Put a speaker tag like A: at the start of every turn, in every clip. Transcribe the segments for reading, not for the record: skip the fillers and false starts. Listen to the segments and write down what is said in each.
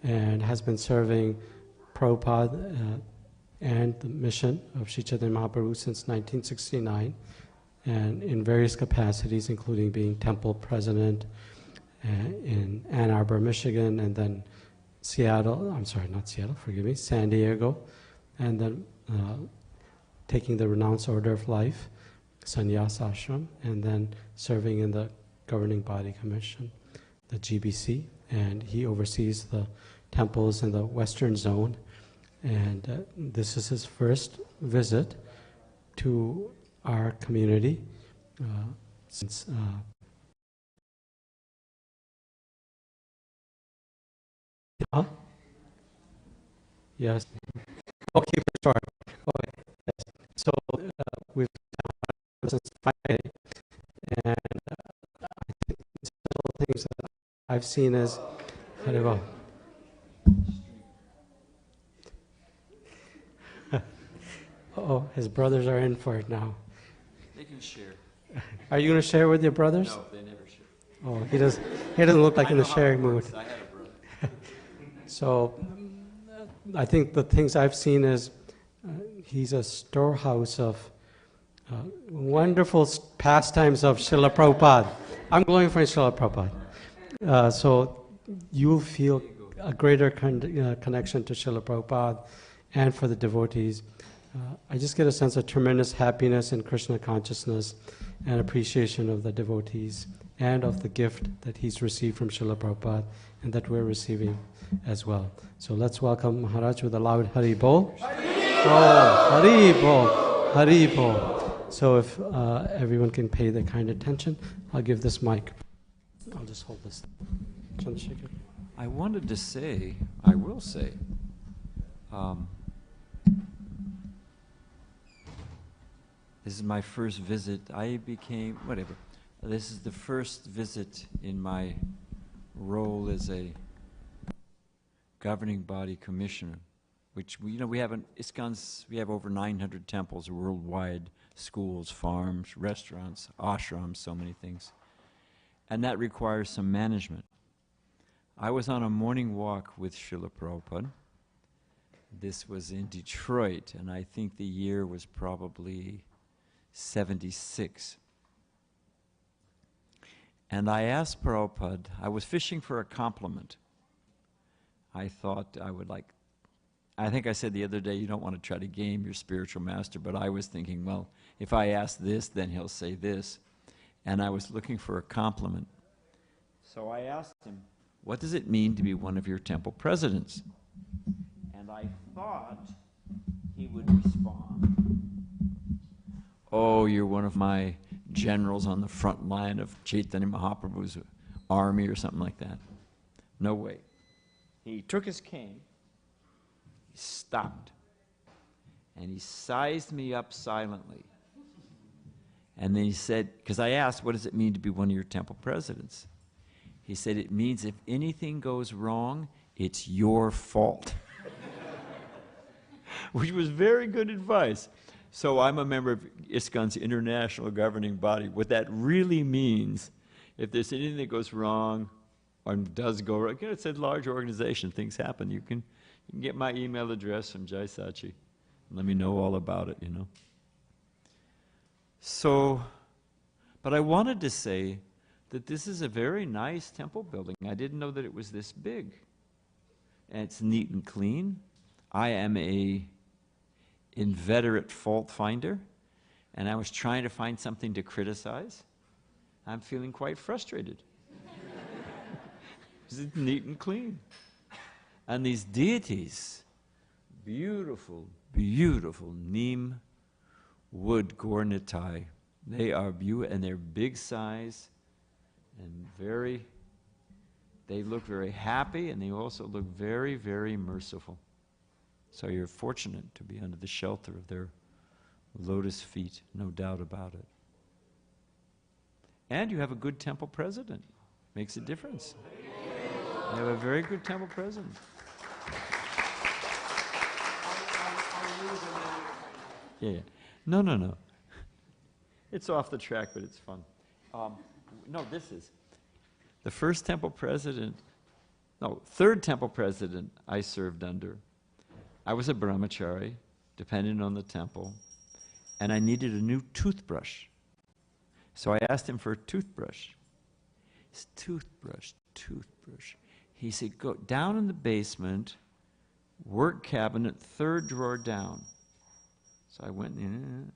A: and has been serving Prabhupada and the mission of Sri Chaitanya Mahaprabhu since 1969, and in various capacities, including being temple president in Ann Arbor, Michigan, and then San Diego, and then taking the renounced order of life, sannyasa ashram, and then serving in the governing body commission, the GBC, and he oversees the temples in the western zone, and this is his first visit to our community since yes. Oh, keep it short. Okay. Yes. So we've done since Friday, and I think several things that I've seen is how to go. Oh, his brothers are in for it now.
B: They can share.
A: Are you going to share with your brothers?
B: No, they never share.
A: Oh, he doesn't look like in the sharing mood.
B: I had a brother.
A: So I think the things I've seen is he's a storehouse of wonderful pastimes of Srila Prabhupada. I'm going for Srila Prabhupada. So you'll feel a greater connection to Srila Prabhupada and for the devotees. I just get a sense of tremendous happiness in Krishna consciousness and appreciation of the devotees and of the gift that he's received from Srila Prabhupada and that we're receiving as well. So let's welcome Maharaj with a loud Hari Bol. Oh, Hari Bol, Hari Bol. So if everyone can pay their kind attention, I'll give this mic. I'll just hold this. Chandrasekhar.
B: I wanted to say, I will say, this is my first visit. This is the first visit in my role as a governing body commissioner, which we have ISKCON's, we have over 900 temples worldwide, schools, farms, restaurants, ashrams, so many things. And that requires some management. I was on a morning walk with Srila Prabhupada. This was in Detroit, and I think the year was probably 76. And I asked Prabhupada, I was fishing for a compliment. I thought I think I said the other day, you don't want to try to game your spiritual master, but I was thinking, well, if I ask this, then he'll say this. And I was looking for a compliment. So I asked him, what does it mean to be one of your temple presidents? And I thought he would respond, oh, you're one of my generals on the front line of Chaitanya Mahaprabhu's army or something like that. No way. He took his cane, he stopped, and he sized me up silently. And then he said, because I asked, what does it mean to be one of your temple presidents? He said, it means if anything goes wrong, it's your fault. Which was very good advice. So I'm a member of ISKCON's international governing body. What that really means, if there's anything that goes wrong or does go wrong, it's a large organization, things happen. You can get my email address from Jai Sachi and let me know all about it, So, but I wanted to say that this is a very nice temple building. I didn't know that it was this big. And it's neat and clean. I am a inveterate fault finder, and I was trying to find something to criticize. I'm feeling quite frustrated. It's neat and clean. And these deities, beautiful, beautiful neem wood gornitai. They are beautiful, and they're big size, and they look very happy, and they also look very, very merciful. So you're fortunate to be under the shelter of their lotus feet, no doubt about it. And you have a good temple president. Makes a difference. You have a very good temple president. Yeah. No. It's off the track, but it's fun. No, this is. The first temple president no, third temple president I served under. I was a brahmachari, dependent on the temple, and I needed a new toothbrush. So I asked him for a toothbrush. His toothbrush. He said, go down in the basement, work cabinet, third drawer down. So I went in,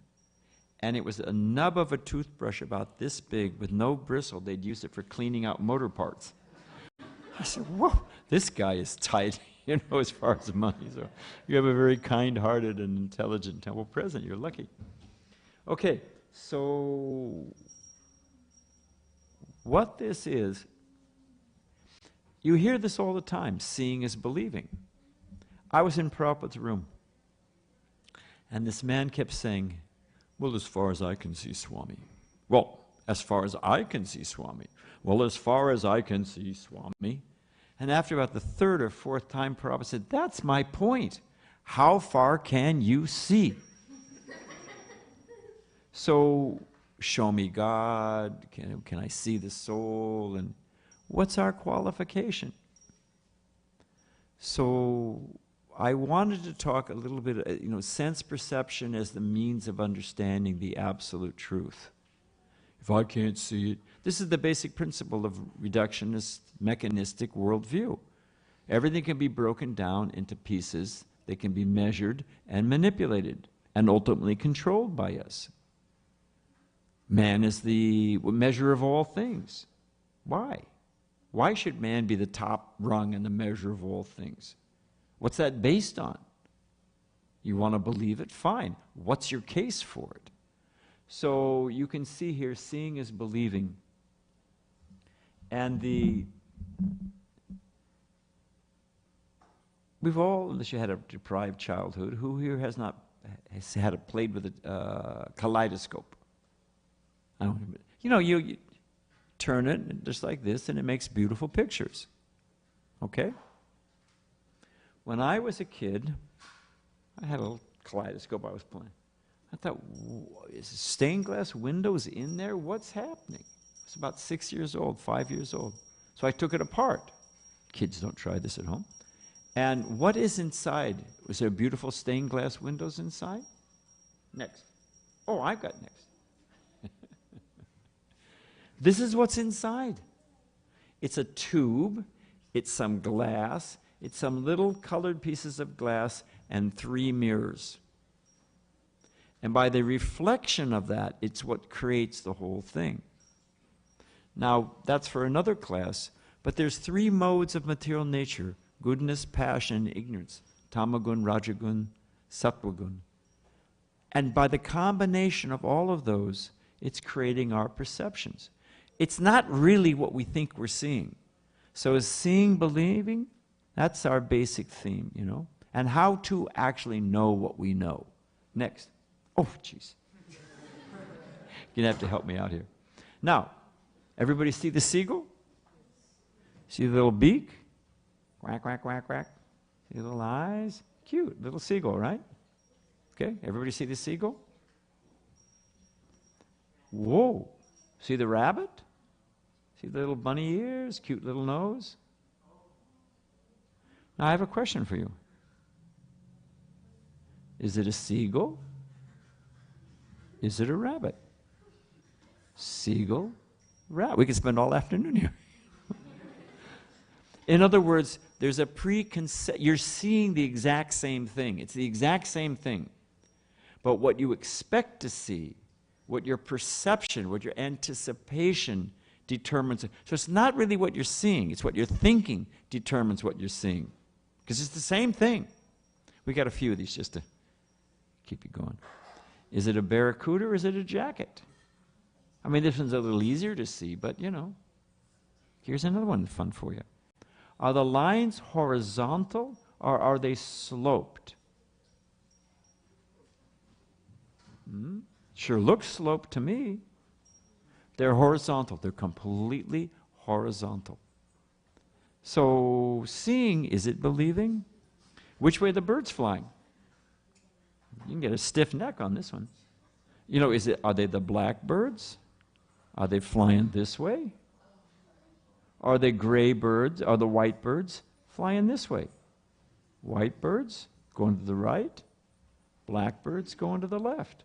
B: and it was a nub of a toothbrush about this big with no bristle. They'd use it for cleaning out motor parts. I said, whoa, this guy is tight, you know, as far as money. So you have a very kind-hearted and intelligent temple president. You're lucky. Okay, so what this is, you hear this all the time, seeing is believing. I was in Prabhupada's room, and this man kept saying, well, as far as I can see, Swami. Well, as far as I can see, Swami. Well, as far as I can see, Swami. And after about the third or fourth time, Prabhupada said, that's my point. How far can you see? So, show me God. Can I see the soul? And what's our qualification? So, I wanted to talk a little bit, sense perception as the means of understanding the absolute truth. If I can't see it, this is the basic principle of reductionist, mechanistic worldview. Everything can be broken down into pieces. They can be measured and manipulated and ultimately controlled by us. Man is the measure of all things. Why? Why should man be the top rung in the measure of all things? What's that based on? You want to believe it? Fine. What's your case for it? So you can see here, seeing is believing. And we've all, unless you had a deprived childhood, who here has played with a kaleidoscope? I don't know. You turn it just like this, and it makes beautiful pictures. Okay? When I was a kid, I had a little kaleidoscope I was playing. I thought, is stained glass windows in there? What's happening? I was about 6 years old, 5 years old. So I took it apart. Kids don't try this at home. And what is inside? Was there beautiful stained glass windows inside? Next. Oh, I've got next. This is what's inside. It's a tube, it's some glass, it's some little colored pieces of glass, and 3 mirrors. And by the reflection of that, it's what creates the whole thing. Now, that's for another class, but there's 3 modes of material nature: goodness, passion, and ignorance. Tamagun, Rajagun, Sattvagun. And by the combination of all of those, it's creating our perceptions. It's not really what we think we're seeing. So is seeing believing? That's our basic theme, and how to actually know what we know. Next. Oh, jeez. You're going to have to help me out here. Now, everybody see the seagull? See the little beak? Quack, quack, quack, quack. See the little eyes? Cute, little seagull, right? Okay, everybody see the seagull? Whoa. See the rabbit? See the little bunny ears? Cute little nose? Now, I have a question for you. Is it a seagull? Is it a rabbit? Seagull, rabbit. We could spend all afternoon here. In other words, there's a you're seeing the exact same thing. It's the exact same thing. But what you expect to see, what your perception, what your anticipation determines. So it's not really what you're seeing. It's what you're thinking determines what you're seeing. Because it's the same thing. We got a few of these just to keep you going. Is it a barracuda or is it a jacket? I mean, this one's a little easier to see, but here's another one fun for you. Are the lines horizontal or are they sloped? Sure looks sloped to me. They're horizontal. They're completely horizontal. So seeing, is it believing? Which way are the birds flying? You can get a stiff neck on this one. Are they the blackbirds? Are they flying this way? Are they gray birds? Are the white birds flying this way? White birds going to the right, black birds going to the left.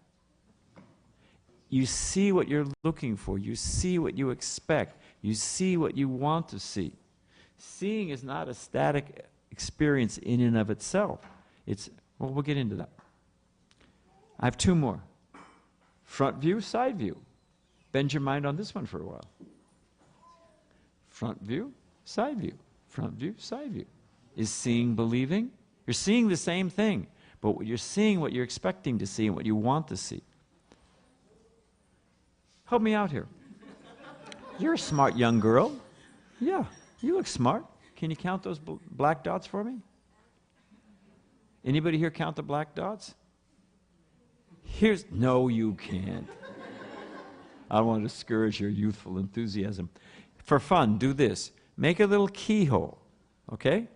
B: You see what you're looking for. You see what you expect. You see what you want to see. Seeing is not a static experience in and of itself. It's, well, we'll get into that. I have two more. Front view, side view. Bend your mind on this one for a while. Front view, side view. Front view, side view. Is seeing believing? You're seeing the same thing, but you're seeing what you're expecting to see and what you want to see. Help me out here. You're a smart young girl. Yeah, you look smart. Can you count those black dots for me? Anybody here count the black dots? No, you can't. I don't want to discourage your youthful enthusiasm. For fun, do this. Make a little keyhole, okay?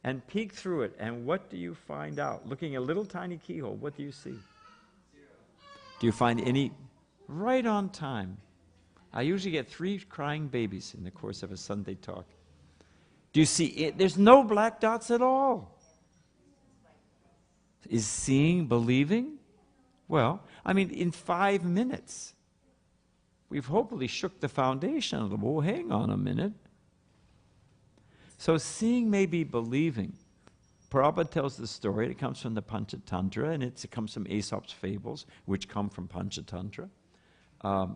B: And peek through it, and what do you find out? Looking at a little tiny keyhole, what do you see? 0. Do you find any? Right on time. I usually get 3 crying babies in the course of a Sunday talk. Do you see it? There's no black dots at all. Is seeing believing? Well, I mean, in 5 minutes, we've hopefully shook the foundation a little. Well, hang on a minute. So seeing may be believing. Prabhupada tells the story. It comes from the Panchatantra, and it comes from Aesop's fables, which come from Panchatantra.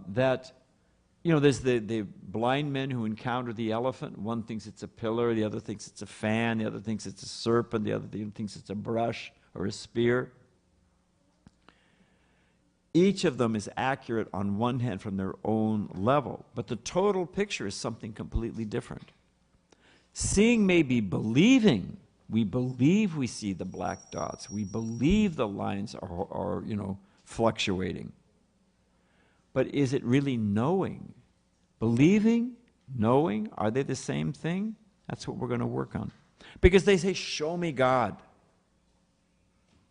B: That, you know, there's the blind men who encounter the elephant. One thinks it's a pillar, the other thinks it's a fan, the other thinks it's a serpent, the other thinks it's a brush or a spear. Each of them is accurate on one hand from their own level, but the total picture is something completely different. Seeing may be believing. We believe we see the black dots. We believe the lines are you know, fluctuating. But is it really knowing? Believing, knowing, are they the same thing? That's what we're going to work on. Because they say, show me God.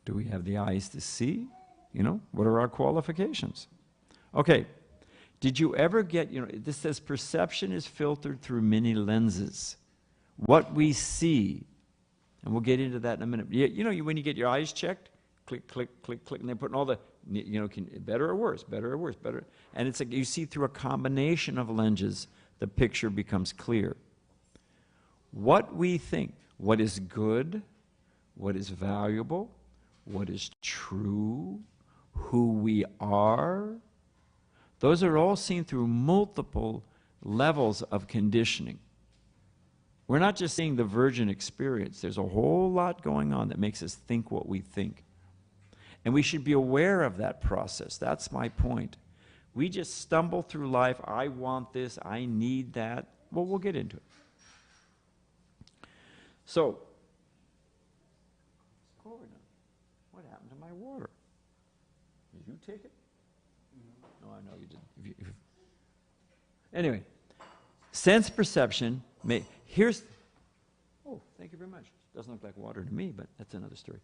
B: Do we have the eyes to see? You know, what are our qualifications? Okay, did you ever get, you know, this says perception is filtered through many lenses. What we see, and we'll get into that in a minute. You know, when you get your eyes checked, click, click, click, click, and they're putting all the, you know, better or worse, better or worse, better. And it's like you see through a combination of lenses, the picture becomes clear. What we think, what is good, what is valuable, what is true, who we are, those are all seen through multiple levels of conditioning. We're not just seeing the virgin experience. There's a whole lot going on that makes us think what we think. And we should be aware of that process. That's my point. We just stumble through life. I want this. I need that. Well, we'll get into it. So, what happened to my water? Did you take it? No, I know you didn't. Anyway, sense perception may... Here's... Oh, thank you very much. Doesn't look like water to me, but that's another story.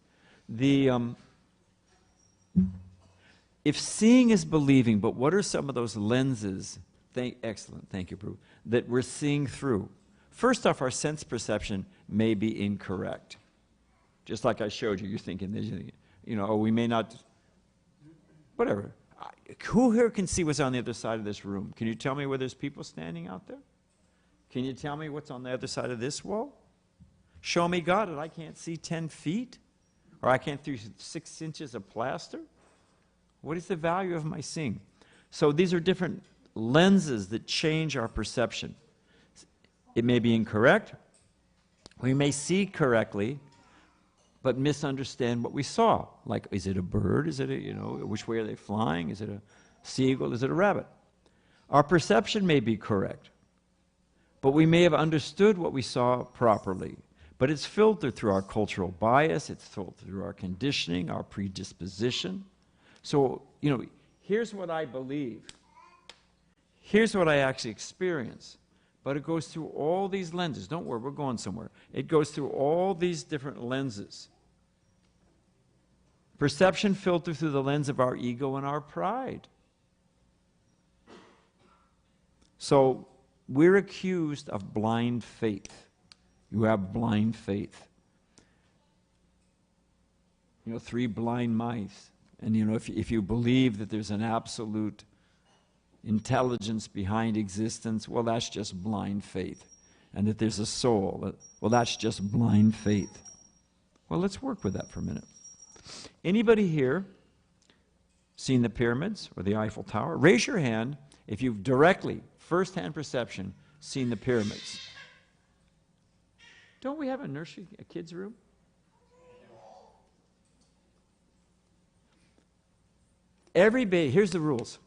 B: If seeing is believing, but what are some of those lenses, excellent, thank you, Prabhu, that we're seeing through? First off, our sense perception may be incorrect. Just like I showed you, you're thinking, you know, oh, we may not, whatever. Who here can see what's on the other side of this room? Can you tell me where there's people standing out there? Can you tell me what's on the other side of this wall? Show me God, and I can't see 10 feet? Or I can't see 6 inches of plaster? What is the value of my seeing? So these are different lenses that change our perception. It may be incorrect. We may see correctly, but misunderstand what we saw. Like, is it a bird? Is it a, you know, which way are they flying? Is it a seagull? Is it a rabbit? Our perception may be correct, but we may have understood what we saw properly. But it's filtered through our cultural bias, it's filtered through our conditioning, our predisposition. So, you know, here's what I believe. Here's what I actually experience. But it goes through all these lenses. Don't worry, we're going somewhere. It goes through all these different lenses. Perception filtered through the lens of our ego and our pride. So we're accused of blind faith. You have blind faith. You know, 3 blind mice. And you know, if you believe that there's an absolute intelligence behind existence, well, that's just blind faith. And that there's a soul, well, that's just blind faith. Well, let's work with that for a minute. Anybody here seen the pyramids or the Eiffel Tower? Raise your hand if you've directly, first-hand perception, seen the pyramids. Don't we have a nursery, a kid's room? Every baby, here's the rules.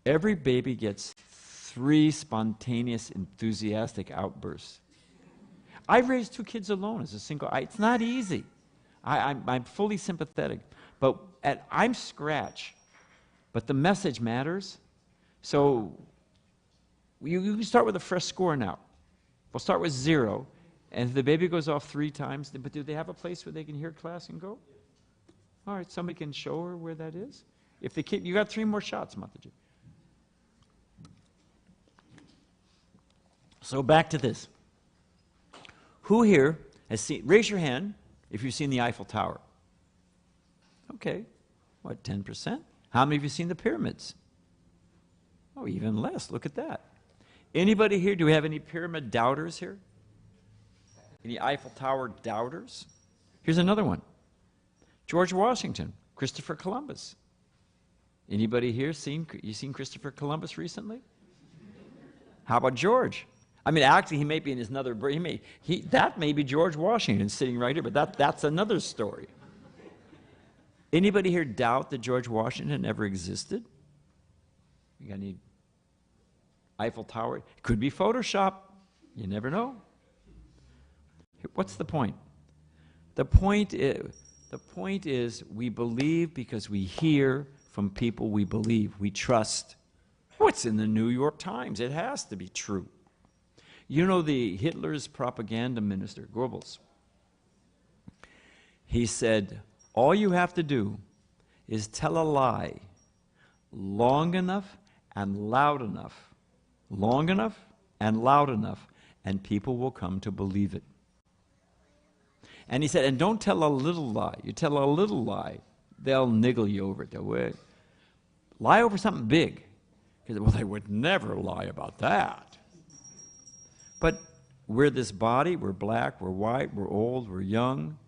B: Every baby gets 3 spontaneous, enthusiastic outbursts. I've raised 2 kids alone as a single. It's not easy. I'm fully sympathetic. But I'm scratch. But the message matters. So you can start with a fresh score now. We'll start with 0. And if the baby goes off 3 times, but do they have a place where they can hear class and go? All right, somebody can show her where that is. If the kid, you got 3 more shots, Mataji. So back to this. Who here has seen, raise your hand if you've seen the Eiffel Tower. Okay, what, 10%? How many of you seen the pyramids? Oh, even less, look at that. Anybody here, do we have any pyramid doubters here? Any Eiffel Tower doubters? Here's another one. George Washington, Christopher Columbus. Anybody here seen Christopher Columbus recently? How about George? I mean, actually, he may be in his another, that may be George Washington sitting right here, but that's another story. Anybody here doubt that George Washington ever existed? You got any Eiffel Tower? It could be Photoshop. You never know. What's the point? The point is we believe because we hear from people we believe, we trust. What's in the New York Times? It has to be true. You know Hitler's propaganda minister, Goebbels. He said, all you have to do is tell a lie long enough and loud enough, and people will come to believe it. And he said, and don't tell a little lie. You tell a little lie, they'll niggle you over it. They'll lie over something big. Because, well, they would never lie about that. But we're this body, we're black, we're white, we're old, we're young.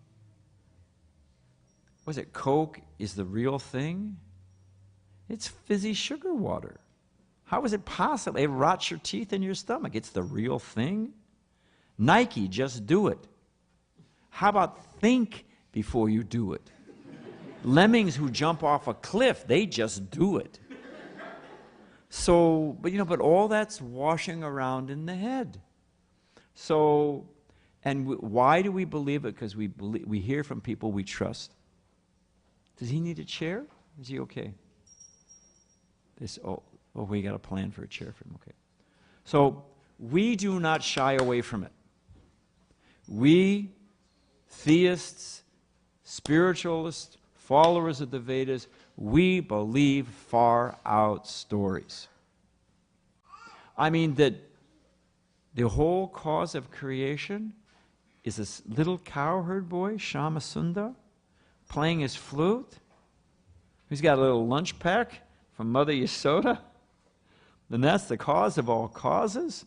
B: Was it Coke is the real thing? It's fizzy sugar water. How is it possible? It rots your teeth in your stomach. It's the real thing. Nike, just do it. How about think before you do it? Lemmings who jump off a cliff, they just do it. So, but all that's washing around in the head. So, and why do we believe it? Because we hear from people we trust. Does he need a chair? Is he okay? We got a plan for a chair for him. Okay. So we do not shy away from it. We, theists, spiritualists, followers of the Vedas, we believe far out stories. I mean that the whole cause of creation is this little cowherd boy, Shamasundar, playing his flute. He's got a little lunch pack from Mother Yasoda. And that's the cause of all causes.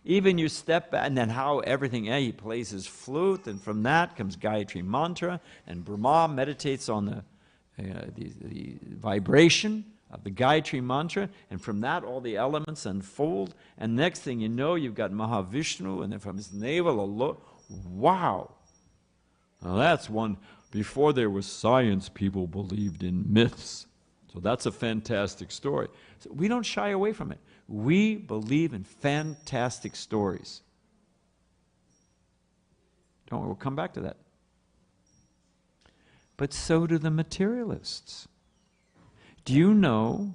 B: Even you step back, and then how everything, he plays his flute, and from that comes Gayatri Mantra, and Brahma meditates on the vibration of the Gayatri Mantra, and from that all the elements unfold, and next thing you know, you've got Mahavishnu, and then from his navel, wow! Now that's one, before there was science, people believed in myths. So that's a fantastic story. So we don't shy away from it. We believe in fantastic stories. Don't worry, we'll come back to that. But so do the materialists. Do you know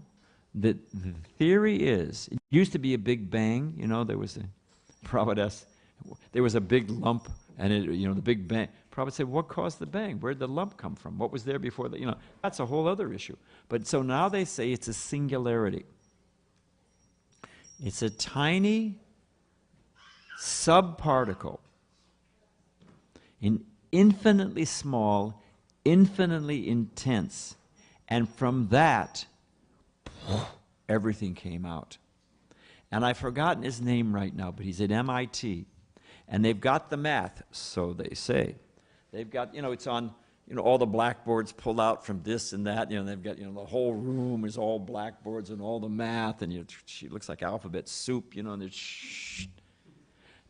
B: that the theory is, it used to be a big bang, there was there was a big lump, and the big bang. Prabhupada said, what caused the bang? Where'd the lump come from? What was there before the, that's a whole other issue. But so now they say it's a singularity. It's a tiny subparticle, infinitely small, infinitely intense. And from that, everything came out. And I've forgotten his name right now, but he's at MIT. And they've got the math, so they say. They've got, it's on, all the blackboards pulled out from this and that. They've got, the whole room is all blackboards and all the math. And she looks like alphabet soup, and there's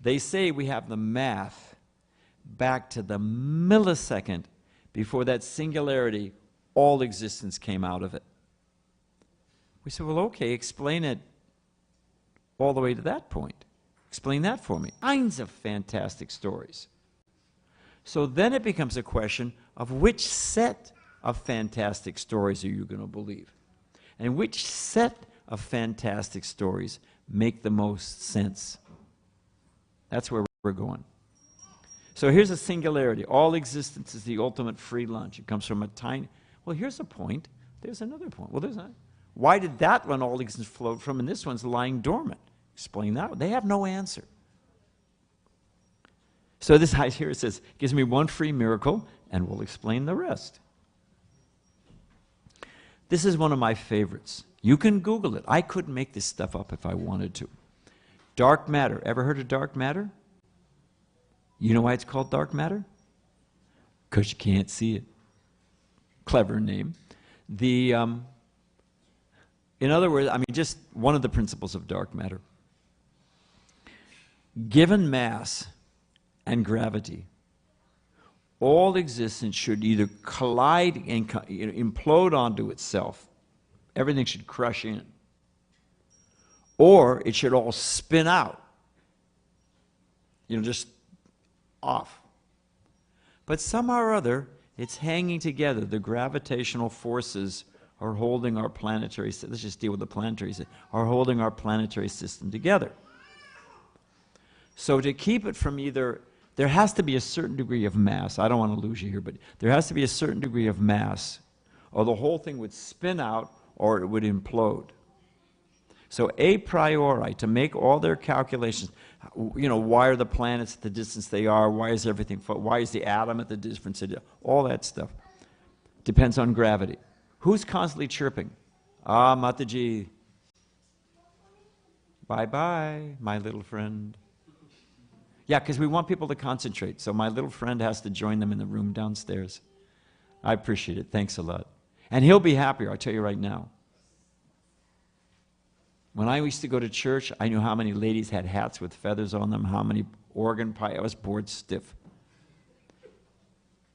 B: They say we have the math back to the millisecond before that singularity, all existence came out of it. We said, well, okay, explain it all the way to that point. Explain that for me. Kinds of fantastic stories. So then it becomes a question of which set of fantastic stories are you going to believe? And which set of fantastic stories make the most sense? That's where we're going. So here's a singularity. All existence is the ultimate free lunch. It comes from a tiny... Well, here's a point. There's another point. Well, there's not. Why did that one all existence flowed from and this one's lying dormant? Explain that one. They have no answer. So this here it says, gives me one free miracle and we'll explain the rest. This is one of my favorites. You can Google it. I couldn't make this stuff up if I wanted to. Dark matter. Ever heard of dark matter? You know why it's called dark matter? Because you can't see it. Clever name. In other words, just one of the principles of dark matter. Given mass and gravity, all existence should either collide and implode onto itself. Everything should crush in. Or it should all spin out. Just off. But somehow or other, it's hanging together. The gravitational forces are holding our planetary system. Let's just deal with the planetary system. Are holding our planetary system together. So to keep it from either, there has to be a certain degree of mass. I don't want to lose you here, but there has to be a certain degree of mass, or the whole thing would spin out, or it would implode. So a priori, to make all their calculations, why are the planets at the distance they are? Why is everything? Why is the atom at the difference? All that stuff depends on gravity. Who's constantly chirping? Ah, Mataji. Bye-bye, my little friend. Yeah, because we want people to concentrate. So my little friend has to join them in the room downstairs. I appreciate it. Thanks a lot. And he'll be happier, I'll tell you right now. When I used to go to church, I knew how many ladies had hats with feathers on them, how many organ pie. I was bored stiff.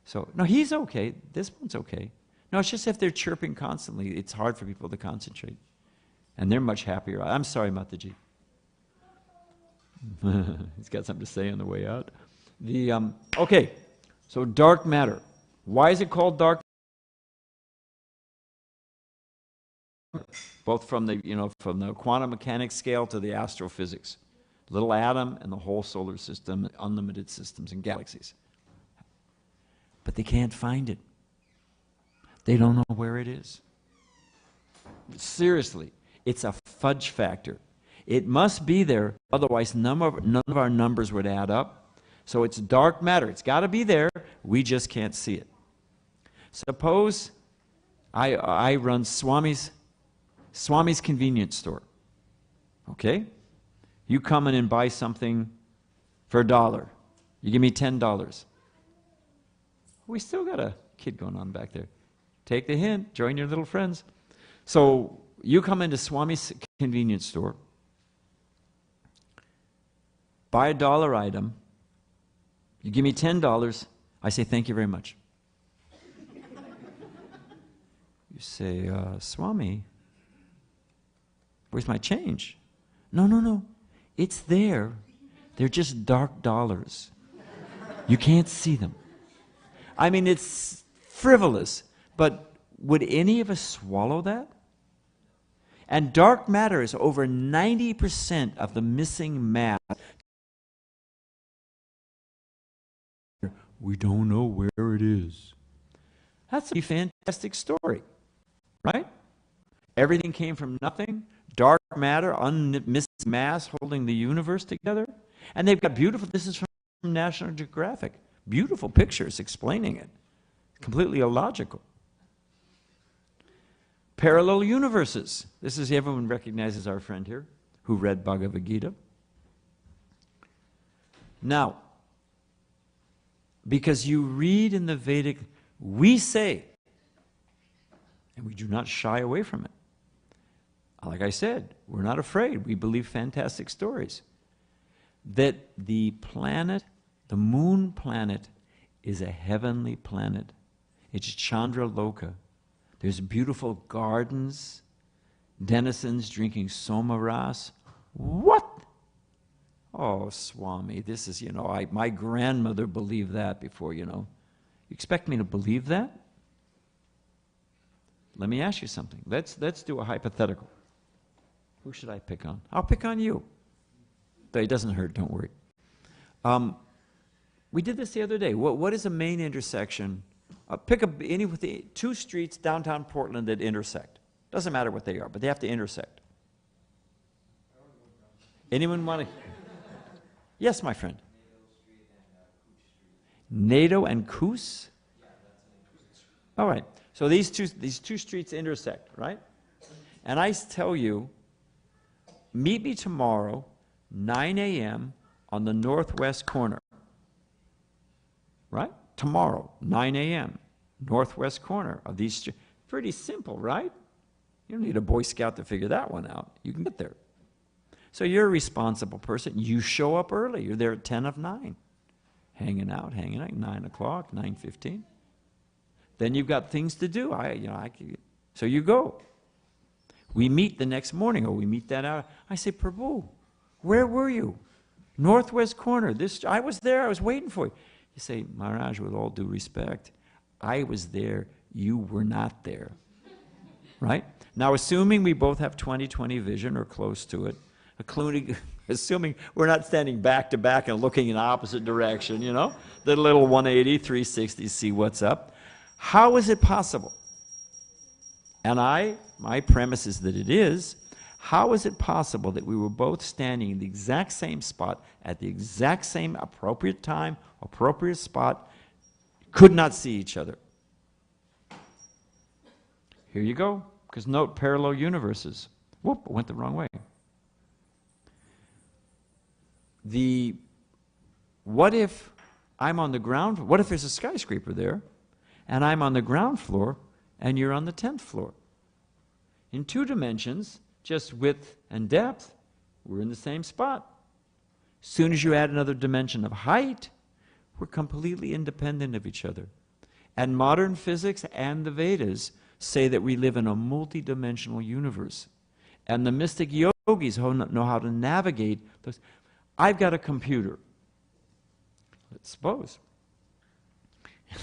B: So, no, he's okay. This one's okay. No, it's just if they're chirping constantly, it's hard for people to concentrate. And they're much happier. I'm sorry, Mataji. He's got something to say on the way out. Okay, so dark matter. Why is it called dark? Both from the quantum mechanics scale to the astrophysics. Little atom and the whole solar system, unlimited systems and galaxies. But they can't find it. They don't know where it is. Seriously, it's a fudge factor. It must be there, otherwise none of our numbers would add up. So it's dark matter. It's got to be there. We just can't see it. Suppose I run Swami's convenience store. Okay? You come in and buy something for $1. You give me $10. We still got a kid going on back there. Take the hint. Join your little friends. So you come into Swami's convenience store, buy a $1 item, you give me $10, I say, thank you very much. You say, Swami, where's my change? No. It's there. They're just dark dollars. You can't see them. It's frivolous, but would any of us swallow that? And dark matter is over 90% of the missing mass. We don't know where it is. That's a fantastic story, right? Everything came from nothing. dark matter, unmissing mass holding the universe together. And they've got beautiful, this is from National Geographic, beautiful pictures explaining it. Completely illogical. Parallel universes. This is, everyone recognizes our friend here who read Bhagavad Gita. Now, because you read in the Vedic, we say, and we do not shy away from it. Like I said, we're not afraid. We believe fantastic stories. That the planet, the moon planet, is a heavenly planet. It's Chandra Loka. There's beautiful gardens, denizens drinking somaras. What? Oh, Swami, this is, my grandmother believed that before, You expect me to believe that? Let me ask you something. Let's do a hypothetical. Who should I pick on? I'll pick on you. Though it doesn't hurt, don't worry. We did this the other day. What is a main intersection? Pick any with the two streets downtown Portland that intersect. Doesn't matter what they are, but they have to intersect. Anyone want to? Yes, my friend. Nato and Coos? All right. So these two streets intersect, right? And I tell you, meet me tomorrow, 9 a.m. on the northwest corner. Right? Tomorrow, 9 a.m., northwest corner of these streets. Pretty simple, right? You don't need a Boy Scout to figure that one out. You can get there. So you're a responsible person. You show up early. You're there at 10 of 9. Hanging out, 9 o'clock, 9:15. Then you've got things to do. So you go. We meet the next morning, or we meet that hour. I say, Prabhu, where were you? Northwest corner. I was there. I was waiting for you. You say, Maharaj, with all due respect, I was there. You were not there. Right? Now, assuming we both have 20/20 vision or close to it, assuming we're not standing back to back and looking in the opposite direction, the little 180, 360, see what's up. How is it possible? And my premise is that it is. How is it possible that we were both standing in the exact same spot at the exact same appropriate time, appropriate spot, could not see each other? Here you go. Because note, parallel universes. Whoop, I went the wrong way. What if I'm on the ground? What if there's a skyscraper there, and I'm on the ground floor, and you're on the 10th floor? In 2 dimensions, just width and depth, we're in the same spot. As soon as you add another dimension of height, we're completely independent of each other. And modern physics and the Vedas say that we live in a multi-dimensional universe. And the mystic yogis know how to navigate those. I've got a computer. Let's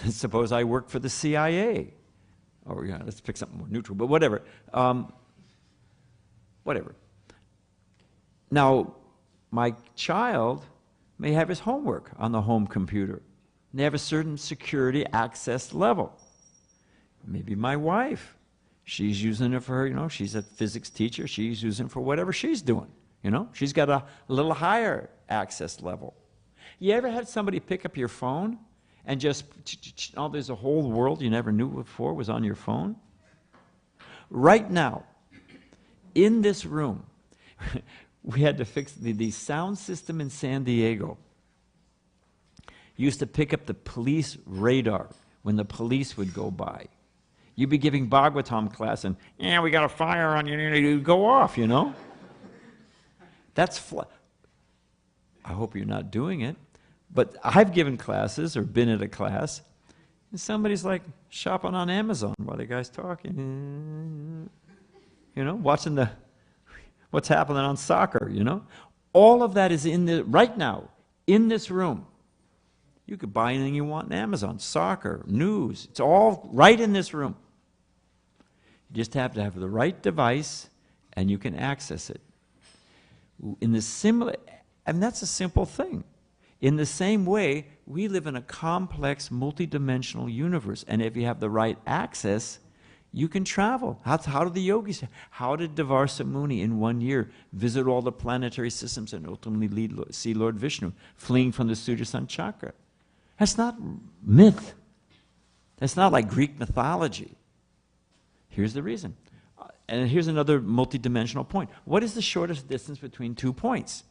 B: suppose I work for the CIA. Or let's pick something more neutral, but whatever. Whatever. Now, my child may have his homework on the home computer. They have a certain security access level. Maybe my wife, she's using it for her, she's a physics teacher, she's using it for whatever she's doing. She's got a little higher access level. You ever had somebody pick up your phone and just, there's a whole world you never knew before was on your phone? Right now, in this room, we had to fix the sound system in San Diego. Used to pick up the police radar when the police would go by. You'd be giving Bhagavatam class and, we got a fire on you, you'd go off, That's I hope you're not doing it, but I've given classes or been at a class, and somebody's like shopping on Amazon while the guy's talking, watching what's happening on soccer, All of that is right now, in this room. You could buy anything you want on Amazon, soccer, news, it's all right in this room. You just have to have the right device and you can access it. And that's a simple thing. In the same way, we live in a complex, multidimensional universe, and if you have the right access, You can travel. How did the yogis, how did Devarsa Muni in 1 year visit all the planetary systems and ultimately see Lord Vishnu fleeing from the Sudarshan chakra? That's not myth. That's not like Greek mythology. Here's the reason. And here's another multidimensional point. What is the shortest distance between 2 points?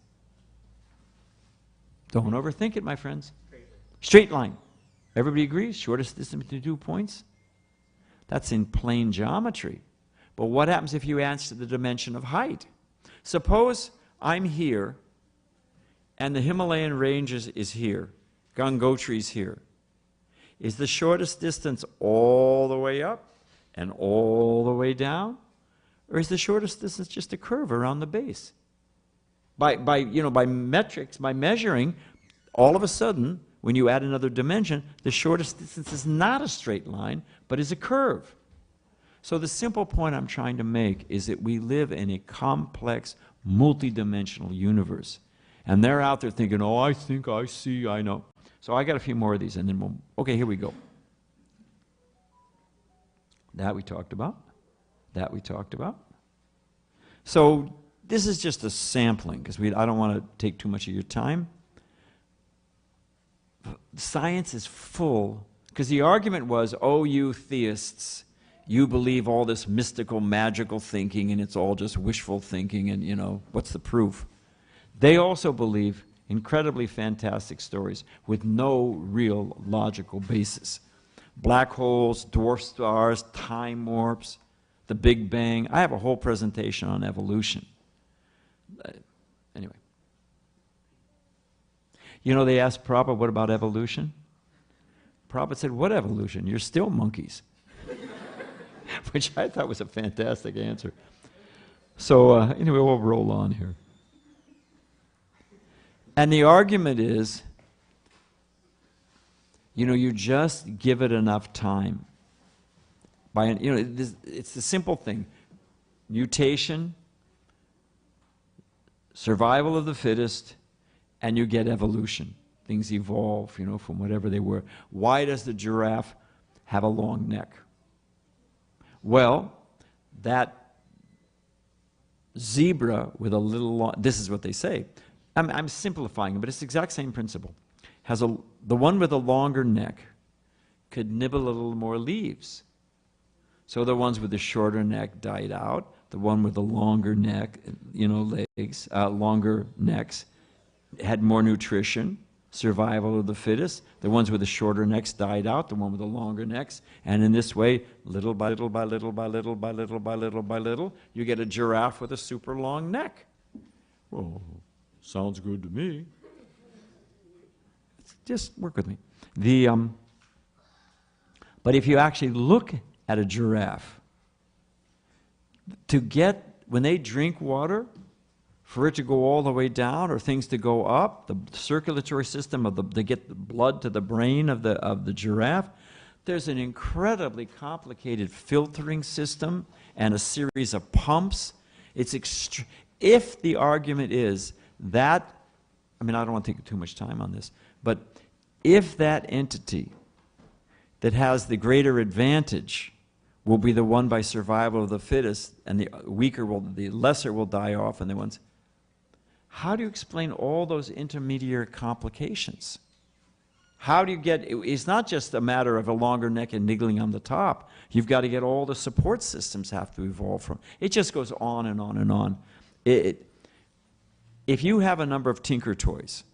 B: Don't overthink it, my friends. Straight line. Everybody agrees? Shortest distance between 2 points? That's in plane geometry. But what happens if you add to the dimension of height? Suppose I'm here, and the Himalayan ranges is here. Gangotri is here. Is the shortest distance all the way up and all the way down? Or is the shortest distance just a curve around the base? By metrics, by measuring, all of a sudden, when you add another dimension, the shortest distance is not a straight line, but is a curve. So the simple point I'm trying to make is that we live in a complex, multidimensional universe. And they're out there thinking, oh, I think, I see, I know. So I got a few more of these, and then we'll, okay, here we go. That we talked about. That we talked about. So this is just a sampling, because I don't want to take too much of your time. Science is full, because the argument was, oh, you theists, you believe all this mystical, magical thinking, and it's all just wishful thinking, and, you know, what's the proof? They also believe incredibly fantastic stories with no real logical basis. Black holes, dwarf stars, time warps, the Big Bang. I have a whole presentation on evolution. Anyway. You know, they asked Prabhupada, what about evolution? Prabhupada said, what evolution? You're still monkeys. Which I thought was a fantastic answer. So anyway, we'll roll on here. And the argument is, you know, you just give it enough time. It's the simple thing. Mutation, survival of the fittest, and you get evolution. Things evolve, you know, from whatever they were. Why does the giraffe have a long neck? Well, that zebra with a little long, this is what they say. I'm simplifying it, but it's the exact same principle. The one with a longer neck could nibble a little more leaves. So the ones with the shorter neck died out. The one with the longer neck, you know, legs, longer necks, had more nutrition, survival of the fittest. The ones with the shorter necks died out, the one with the longer necks. And in this way, little by little by little by little by little by little by little, you get a giraffe with a super long neck. Well, sounds good to me. Just work with me. But if you actually look at a giraffe, when they drink water, for it to go all the way down or things to go up, the circulatory system to get the blood to the brain of the giraffe, there's an incredibly complicated filtering system and a series of pumps. If the argument is that, I mean, I don't want to take too much time on this, but if that entity that has the greater advantage will be the one by survival of the fittest, and the lesser will die off, and the ones. How do you explain all those intermediary complications? How do you it's not just a matter of a longer neck and niggling on the top. You've got to get all the support systems have to evolve from. It just goes on and on and on. If you have a number of Tinker Toys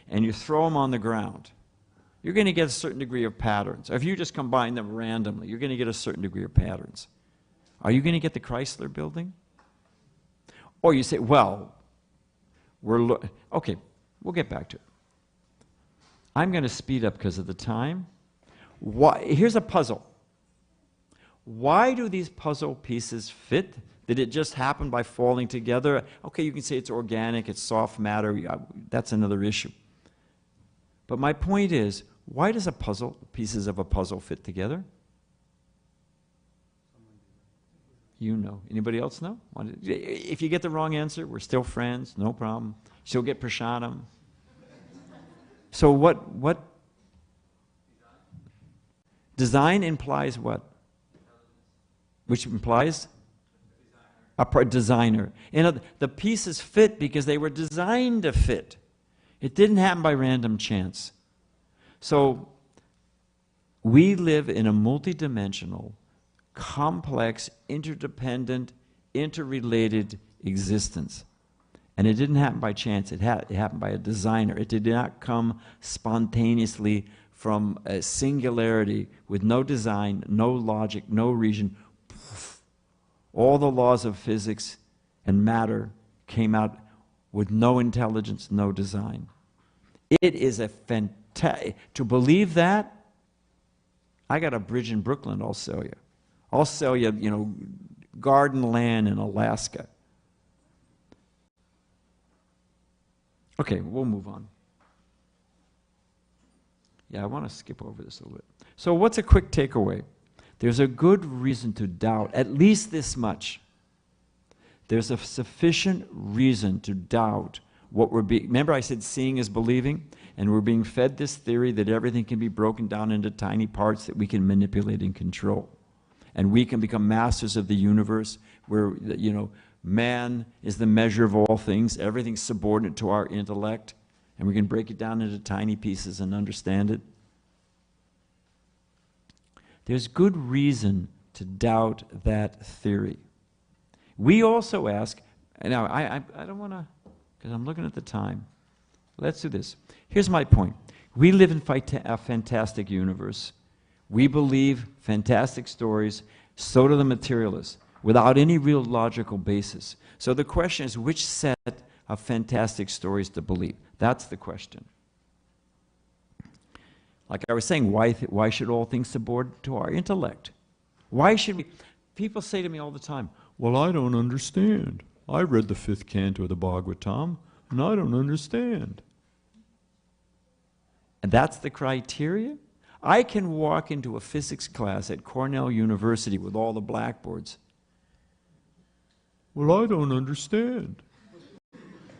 B: and you throw them on the ground, you're going to get a certain degree of patterns. If you just combine them randomly, you're going to get a certain degree of patterns. Are you going to get the Chrysler building? Or you say, well, okay, we'll get back to it. I'm going to speed up because of the time. Here's a puzzle. Why do these puzzle pieces fit? Did it just happen by falling together? Okay, you can say it's organic, it's soft matter. That's another issue. But my point is, why does pieces of a puzzle fit together? You know. Anybody else know? If you get the wrong answer, we're still friends, no problem. She'll get prasadam. So what? Design implies what? which implies a designer. And the pieces fit because they were designed to fit. It didn't happen by random chance. So we live in a multidimensional, complex, interdependent, interrelated existence. And it didn't happen by chance. It happened by a designer. It did not come spontaneously from a singularity with no design, no logic, no reason. All the laws of physics and matter came out with no intelligence, no design. It is a fantastic, to believe that, I got a bridge in Brooklyn I'll sell you. I'll sell you, garden land in Alaska. Okay, we'll move on. Yeah, I want to skip over this a little bit. So what's a quick takeaway? There's a good reason to doubt, at least this much. There's a sufficient reason to doubt what we're being... Remember I said seeing is believing? And we're being fed this theory that everything can be broken down into tiny parts that we can manipulate and control. And we can become masters of the universe where, man is the measure of all things. Everything's subordinate to our intellect. And we can break it down into tiny pieces and understand it. There's good reason to doubt that theory. We also ask, now I don't want to, because I'm looking at the time. Let's do this. Here's my point. We live in a fantastic universe. We believe fantastic stories, so do the materialists, without any real logical basis. So the question is, which set of fantastic stories to believe? That's the question. Like I was saying, why should all things subordinate to our intellect? Why should we? People say to me all the time, well, I don't understand. I read the 5th canto of the Bhagavatam, and I don't understand. And that's the criteria? I can walk into a physics class at Cornell University with all the blackboards. Well, I don't understand.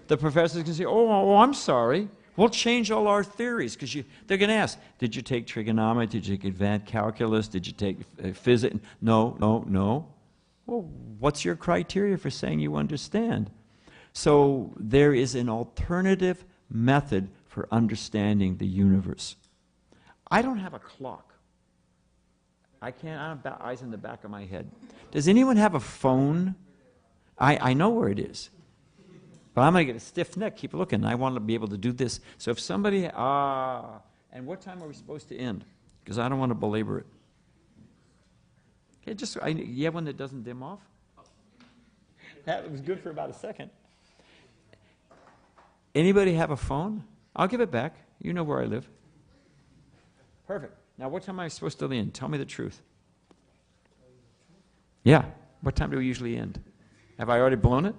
B: The professors can say, oh, I'm sorry. We'll change all our theories, because they're going to ask, did you take trigonometry? Did you take advanced calculus? Did you take physics? No. Well, what's your criteria for saying you understand? So there is an alternative method for understanding the universe. I don't have a clock. I have eyes in the back of my head. Does anyone have a phone? I know where it is. But I'm going to get a stiff neck, keep looking. I want to be able to do this. So if somebody, and what time are we supposed to end? Because I don't want to belabor it. Okay, you have one that doesn't dim off? That was good for about a second. Anybody have a phone? I'll give it back. You know where I live. Perfect. Now what time am I supposed to end? Tell me the truth. Yeah. What time do we usually end? Have I already blown it?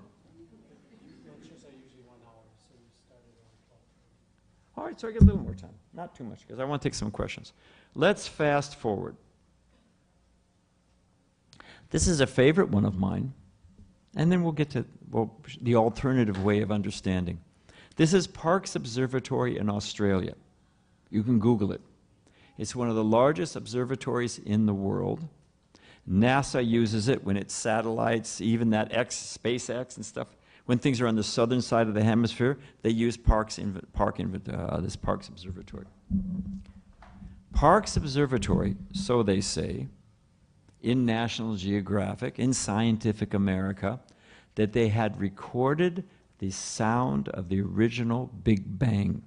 B: All right, so I get a little more time. Not too much, because I want to take some questions. Let's fast forward. This is a favorite one of mine. And then we'll get to the alternative way of understanding. This is Parkes Observatory in Australia. You can Google it. It's one of the largest observatories in the world. NASA uses it when its satellites, even that SpaceX and stuff, when things are on the southern side of the hemisphere, they use this Parkes Observatory. Parkes Observatory, so they say, in National Geographic, in Scientific America, that they had recorded the sound of the original Big Bang.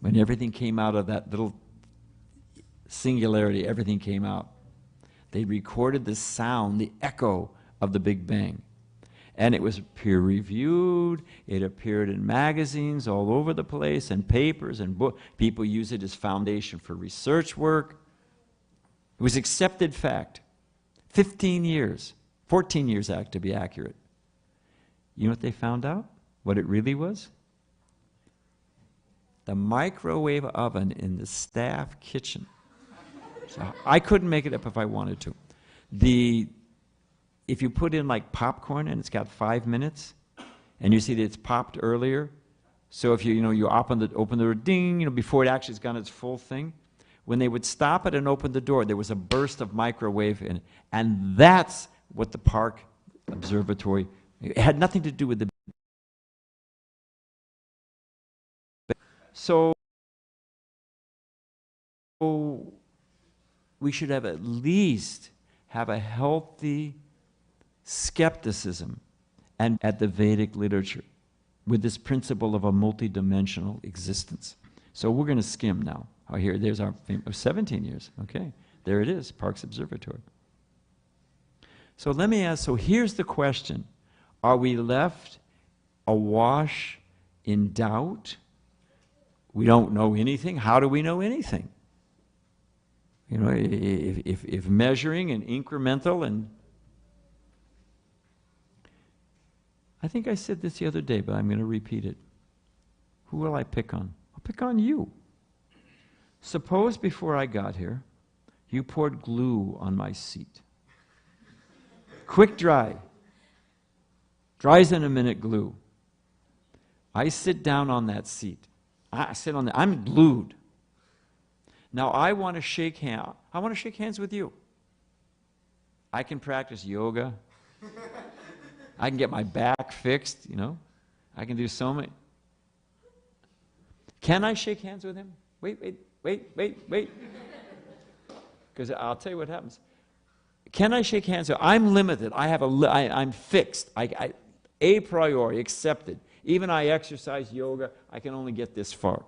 B: When everything came out of that little singularity, everything came out. They recorded the sound, the echo of the Big Bang. And it was peer-reviewed. It appeared in magazines all over the place, and papers and books. People use it as foundation for research work. It was accepted fact. 15 years, 14 years to be accurate. You know what they found out? What it really was? The microwave oven in the staff kitchen. So I couldn't make it up if I wanted to. If you put in like popcorn and it's got 5 minutes, and you see that it's popped earlier, so if you open the door, ding, before it actually has gone its full thing, when they would stop it and open the door, there was a burst of microwave in it, and that's what the park observatory, it had nothing to do with the. So we should have at least have a healthy skepticism and at the Vedic literature with this principle of a multidimensional existence. So we're going to skim now. Oh, here, there's our 17 years. Okay, there it is, Parks Observatory. So let me ask, so here's the question. Are we left awash in doubt? We don't know anything. How do we know anything? You know, if measuring and incremental and... I think I said this the other day, but I'm going to repeat it. Who will I pick on? I'll pick on you. Suppose before I got here, you poured glue on my seat. Quick dry. Dries in a minute, glue. I sit down on that seat. I sit on that. I'm glued. Now I want to shake hands. I want to shake hands with you. I can practice yoga. I can get my back fixed, you know. I can do so many. Can I shake hands with him? Wait. Because I'll tell you what happens. Can I shake hands with him? I'm limited. I'm fixed. A priori, accepted. Even I exercise yoga, I can only get this far.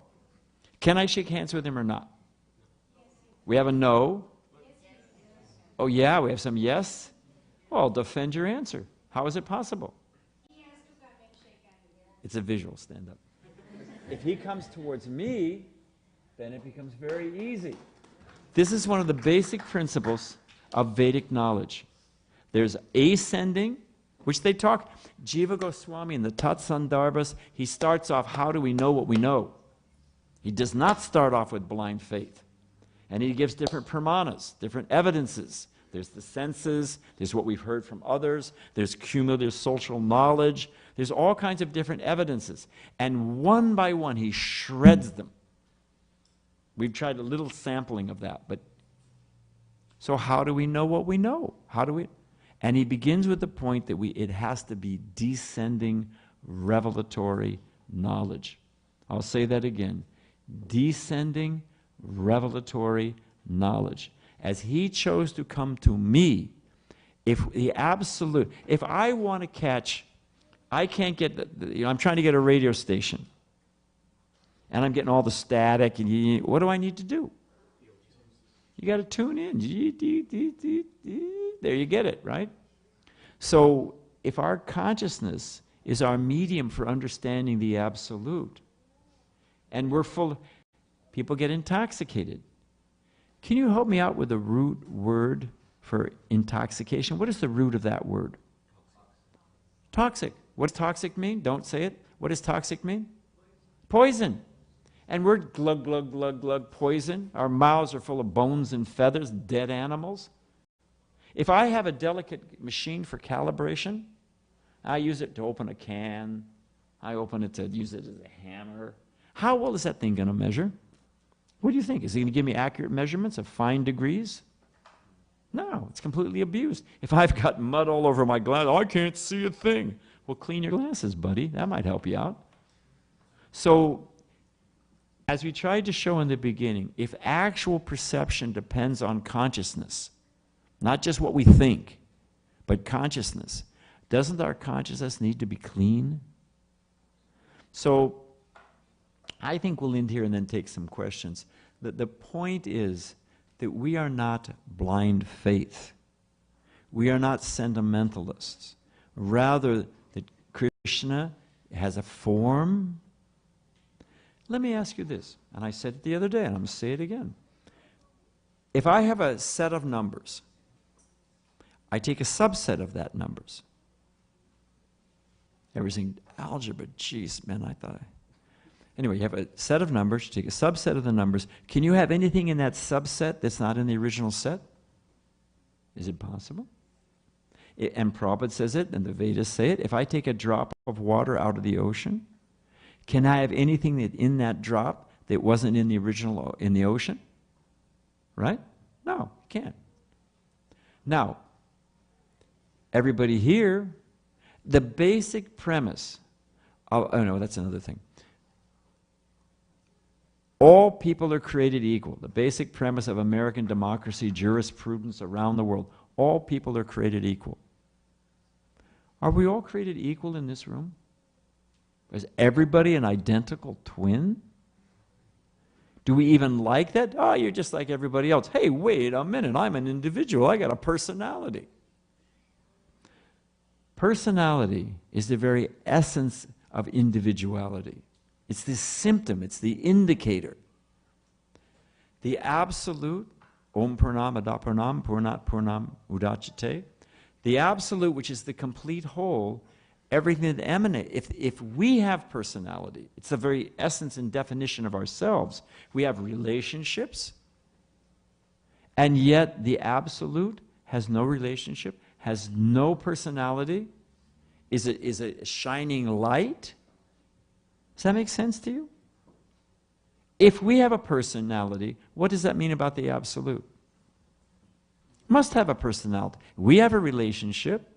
B: Can I shake hands with him or not? We have a no. Oh yeah, we have some yes. Well, defend your answer. How is it possible?
C: He has to come and shake hands.
B: It's a visual, stand up. If he comes towards me, then it becomes very easy. This is one of the basic principles of Vedic knowledge. There's ascending, which they talk, Jiva Goswami in the Tatsandarbhas, he starts off, how do we know what we know? He does not start off with blind faith. And he gives different pramanas, different evidences. There's the senses, there's what we've heard from others, there's cumulative social knowledge, there's all kinds of different evidences. And one by one, he shreds them. We've tried a little sampling of that, but so how do we know what we know? How do we? And he begins with the point that it has to be descending revelatory knowledge. I'll say that again. Descending revelatory knowledge. As he chose to come to me, if I want to catch, I can't get, I'm trying to get a radio station, and I'm getting all the static, and what do I need to do? You got to tune in. There you get it, right? So if our consciousness is our medium for understanding the absolute, and we're full, people get intoxicated. Can you help me out with the root word for intoxication? What is the root of that word? Toxic. What does toxic mean? Don't say it. What does toxic mean? Poison. And we're glug, glug, glug, glug, poison. Our mouths are full of bones and feathers, dead animals. If I have a delicate machine for calibration, I use it to open a can. I open it to use it as a hammer. How well is that thing going to measure? What do you think? Is it going to give me accurate measurements of fine degrees? No, it's completely abused. If I've got mud all over my glass, I can't see a thing. Well, clean your glasses, buddy. That might help you out. So, as we tried to show in the beginning, if actual perception depends on consciousness, not just what we think, but consciousness, doesn't our consciousness need to be clean? So, I think we'll end here and then take some questions. The point is that we are not blind faith. We are not sentimentalists. Rather, that Krishna has a form. Let me ask you this, and I said it the other day, and I'm going to say it again. If I have a set of numbers, I take a subset of that numbers. Everything, algebra, geez, man, I thought Anyway, you have a set of numbers, you take a subset of the numbers. Can you have anything in that subset that's not in the original set? Is it possible? And Prabhupada says it, and the Vedas say it. If I take a drop of water out of the ocean, can I have anything that in that drop that wasn't in the original, in the ocean? Right? No, you can't. Now, everybody here, the basic premise of, oh no, that's another thing. All people are created equal. The basic premise of American democracy, jurisprudence around the world. All people are created equal. Are we all created equal in this room? Is everybody an identical twin? Do we even like that? Oh, you're just like everybody else. Hey, wait a minute, I'm an individual. I got a personality. Personality is the very essence of individuality. It's the symptom, it's the indicator. The absolute, Om Purnam Ada Purnam Purnat Purnam Udachate, the absolute, which is the complete whole, everything that emanates. If we have personality, it's the very essence and definition of ourselves. We have relationships, and yet the absolute has no relationship, has no personality, is a shining light. Does that make sense to you? If we have a personality, what does that mean about the absolute? Must have a personality. We have a relationship.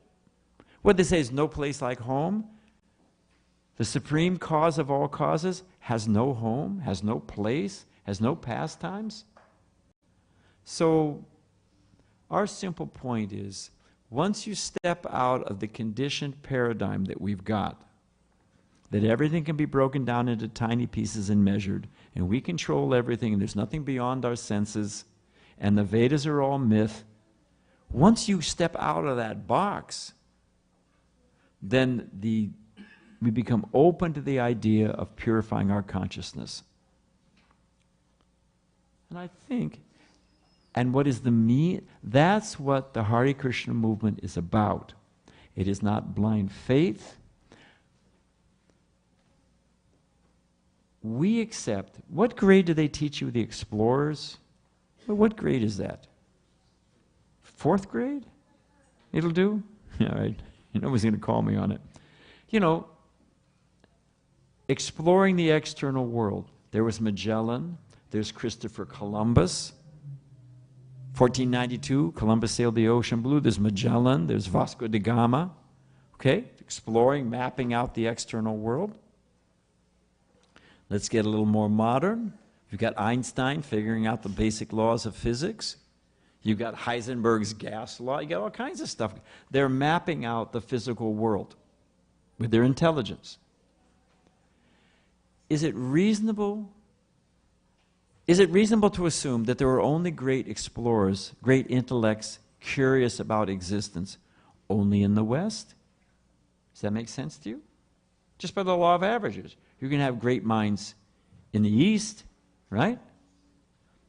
B: What they say is no place like home. The supreme cause of all causes has no home, has no place, has no pastimes. So our simple point is, once you step out of the conditioned paradigm that we've got, that everything can be broken down into tiny pieces and measured, and we control everything, and there's nothing beyond our senses, and the Vedas are all myth, once you step out of that box, then we become open to the idea of purifying our consciousness. And I think, and what is the that's what the Hare Krishna movement is about. It is not blind faith. We accept, what grade do they teach you, the explorers? Well, what grade is that? 4th grade? It'll do? All right. Nobody's going to call me on it. You know, exploring the external world. There was Magellan. There's Christopher Columbus. 1492, Columbus sailed the ocean blue. There's Magellan. There's Vasco da Gama. Okay? Exploring, mapping out the external world. Let's get a little more modern. You've got Einstein figuring out the basic laws of physics. You've got Heisenberg's gas law. You got all kinds of stuff. They're mapping out the physical world with their intelligence. Is it reasonable to assume that there are only great explorers, great intellects, curious about existence, only in the West? Does that make sense to you? Just by the law of averages. You're going to have great minds in the East, right?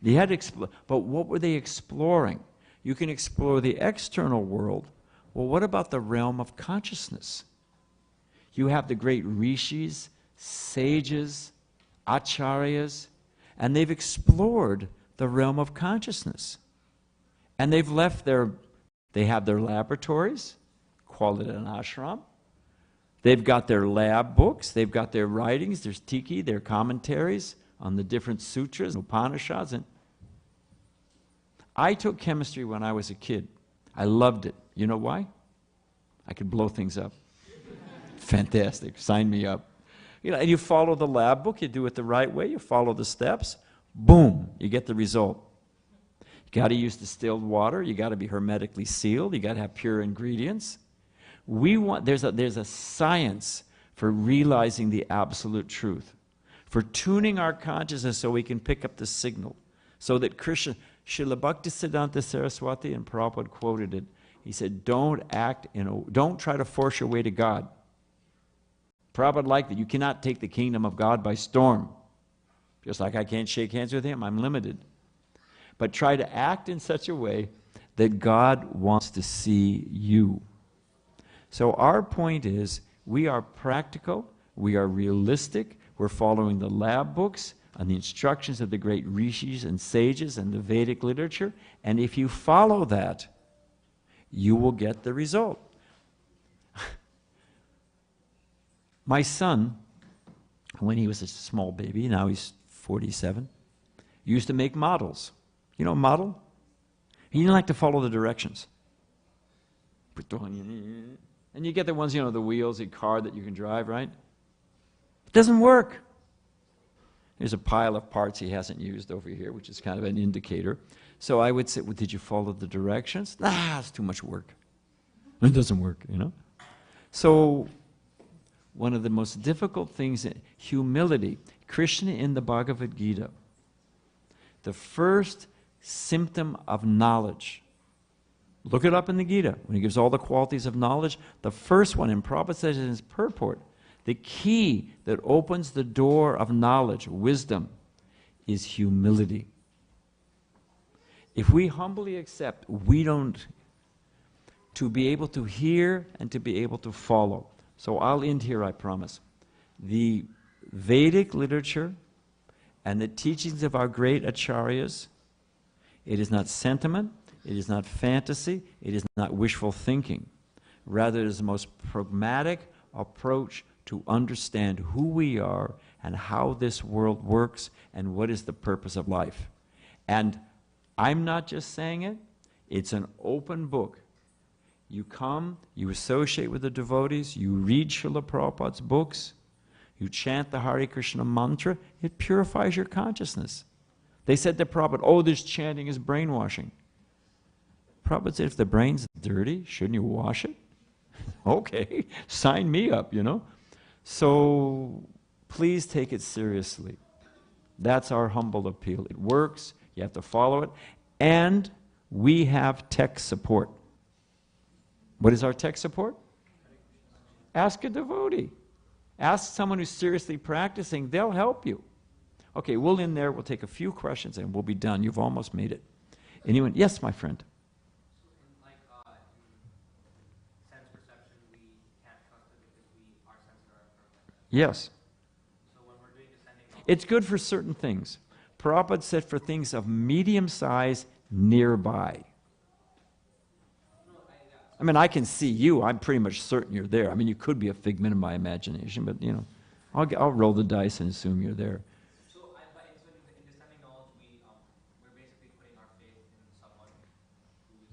B: They had to explore, but what were they exploring? You can explore the external world. Well, what about the realm of consciousness? You have the great rishis, sages, acharyas, and they've explored the realm of consciousness. And they've left they have their laboratories, call it an ashram. They've got their lab books, they've got their writings, there's tiki, their commentaries on the different sutras, Upanishads. And I took chemistry when I was a kid. I loved it. You know why? I could blow things up. Fantastic. Sign me up. You know, and you follow the lab book, you do it the right way, you follow the steps, boom, you get the result. You got to use distilled water, you got to be hermetically sealed, you got to have pure ingredients. There's a science for realizing the absolute truth, for tuning our consciousness so we can pick up the signal, so that Krishna, Srila Bhaktisiddhanta Saraswati, and Prabhupada quoted it, he said, don't try to force your way to God. Prabhupada liked that. You cannot take the kingdom of God by storm. Just like I can't shake hands with him, I'm limited. But try to act in such a way that God wants to see you. So our point is, we are practical, we are realistic, we're following the lab books and the instructions of the great rishis and sages and the Vedic literature, and if you follow that, you will get the result. My son, when he was a small baby, now he's 47, used to make models. You know a model? He didn't like to follow the directions. And you get the ones, the wheels, the car that you can drive, right? It doesn't work. There's a pile of parts he hasn't used over here, which is kind of an indicator. So I would say, well, did you follow the directions? It's too much work. It doesn't work, So one of the most difficult things, humility. Krishna in the Bhagavad Gita, the first symptom of knowledge. Look it up in the Gita. When he gives all the qualities of knowledge, the first one, and Prabhupada says in his purport, the key that opens the door of knowledge, wisdom, is humility. If we humbly accept, to be able to hear and to be able to follow. So I'll end here, I promise. The Vedic literature and the teachings of our great acharyas, it is not sentiment, it is not fantasy, it is not wishful thinking. Rather, it is the most pragmatic approach to understand who we are and how this world works and what is the purpose of life. And I'm not just saying it, it's an open book. You come, you associate with the devotees, you read Srila Prabhupada's books, you chant the Hare Krishna mantra, it purifies your consciousness. They said to Prabhupada, this chanting is brainwashing. Prabhupada said, if the brain's dirty, shouldn't you wash it? Okay, sign me up, So please take it seriously. That's our humble appeal. It works, you have to follow it, and we have tech support. What is our tech support? Ask a devotee. Ask someone who's seriously practicing, they'll help you. Okay, we'll end there, we'll take a few questions and we'll be done. You've almost made it. Anyone? Yes, my friend.
D: In sense perception, we can't trust it because our senses are imperfect.
B: Yes.
D: So when we're doing descending,
B: it's good for certain things. Prabhupada said for things of medium size nearby. I mean, I can see you. I'm pretty much certain you're there. I mean, you could be a figment of my imagination, but, I'll roll the dice and assume you're there.
D: So in descending knowledge, we're basically putting our faith in someone who is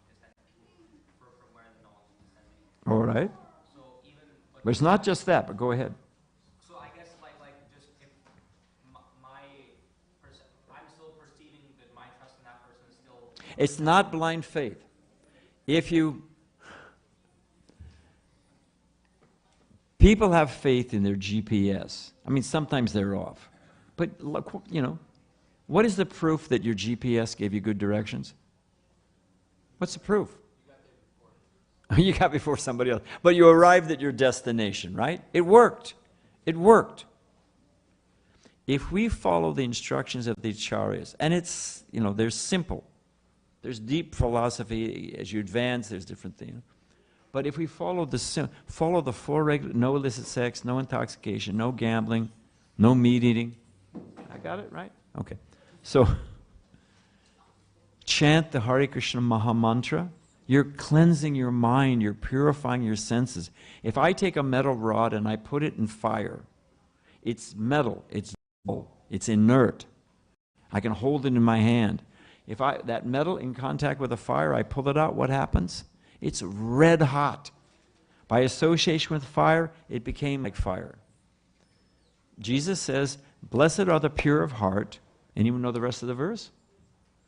D: descending from where the knowledge is descending.
B: All right.
D: So
B: But it's not just that, but go ahead.
D: So I guess just if I'm still perceiving that my trust in that person is still.
B: It's not blind faith. People have faith in their GPS. I mean, sometimes they're off. But, what is the proof that your GPS gave you good directions? What's the proof? You got before somebody else. But you arrived at your destination, right? It worked. It worked. If we follow the instructions of the acharyas, and it's, they're simple. There's deep philosophy. As you advance, there's different things. But if we follow the four regular, no illicit sex, no intoxication, no gambling, no meat eating. I got it right? Okay. So, chant the Hare Krishna Maha Mantra. You're cleansing your mind. You're purifying your senses. If I take a metal rod and I put it in fire, it's metal. It's dull. It's inert. I can hold it in my hand. If that metal in contact with a fire, I pull it out, what happens? It's red hot. By association with fire, it became like fire. Jesus says, blessed are the pure of heart. Anyone know the rest of the verse?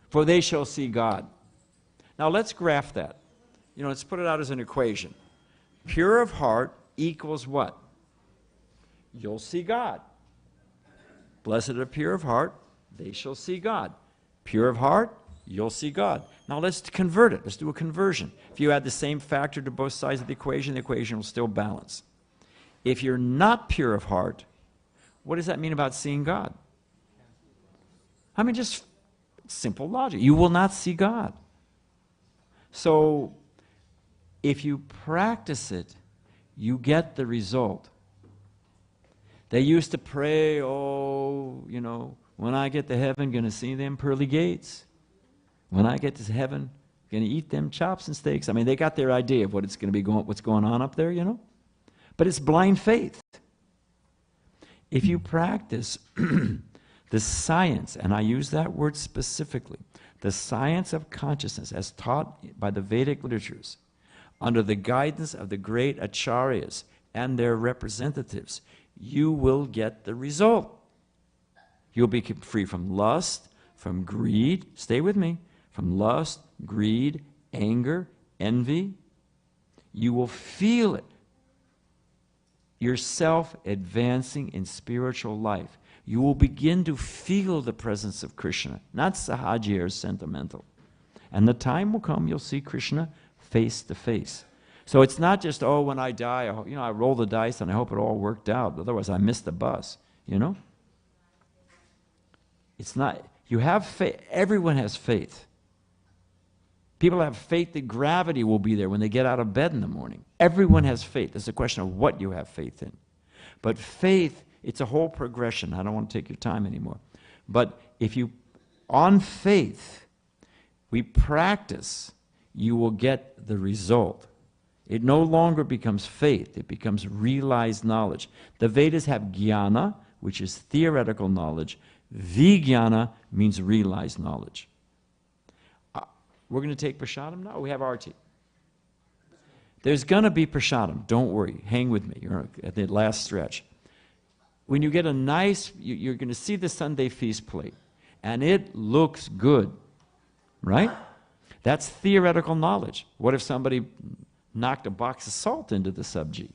B: For they shall see God. Now let's graph that. Let's put it out as an equation. Pure of heart equals what? You'll see God. Blessed are pure of heart, they shall see God. Pure of heart, you'll see God. Now let's convert it. Let's do a conversion. If you add the same factor to both sides of the equation will still balance. If you're not pure of heart, what does that mean about seeing God? I mean, just simple logic. You will not see God. So, if you practice it, you get the result. They used to pray, when I get to heaven, going to see them pearly gates. When I get to heaven, going to eat them chops and steaks. I mean, they got their idea of what's going on up there, But it's blind faith. If you practice the science, and I use that word specifically, the science of consciousness as taught by the Vedic literatures, under the guidance of the great acharyas and their representatives, you will get the result. You'll be free from lust, from greed, stay with me, from lust, greed, anger, envy. You will feel it. Yourself advancing in spiritual life. You will begin to feel the presence of Krishna, not sahaji or sentimental. And the time will come, you'll see Krishna face to face. So it's not just, oh, when I die, I roll the dice and I hope it all worked out. Otherwise, I missed the bus, It's not, you have faith. Everyone has faith. People have faith that gravity will be there when they get out of bed in the morning. Everyone has faith. It's a question of what you have faith in. But faith, it's a whole progression. I don't want to take your time anymore. But if you, on faith, we practice, you will get the result. It no longer becomes faith. It becomes realized knowledge. The Vedas have jnana, which is theoretical knowledge. Vijnana means realized knowledge. We're going to take prasadam now? We have arti. There's going to be prasadam. Don't worry. Hang with me. You're at the last stretch. When you get a nice, you're going to see the Sunday feast plate. And it looks good. Right? That's theoretical knowledge. What if somebody knocked a box of salt into the sabji?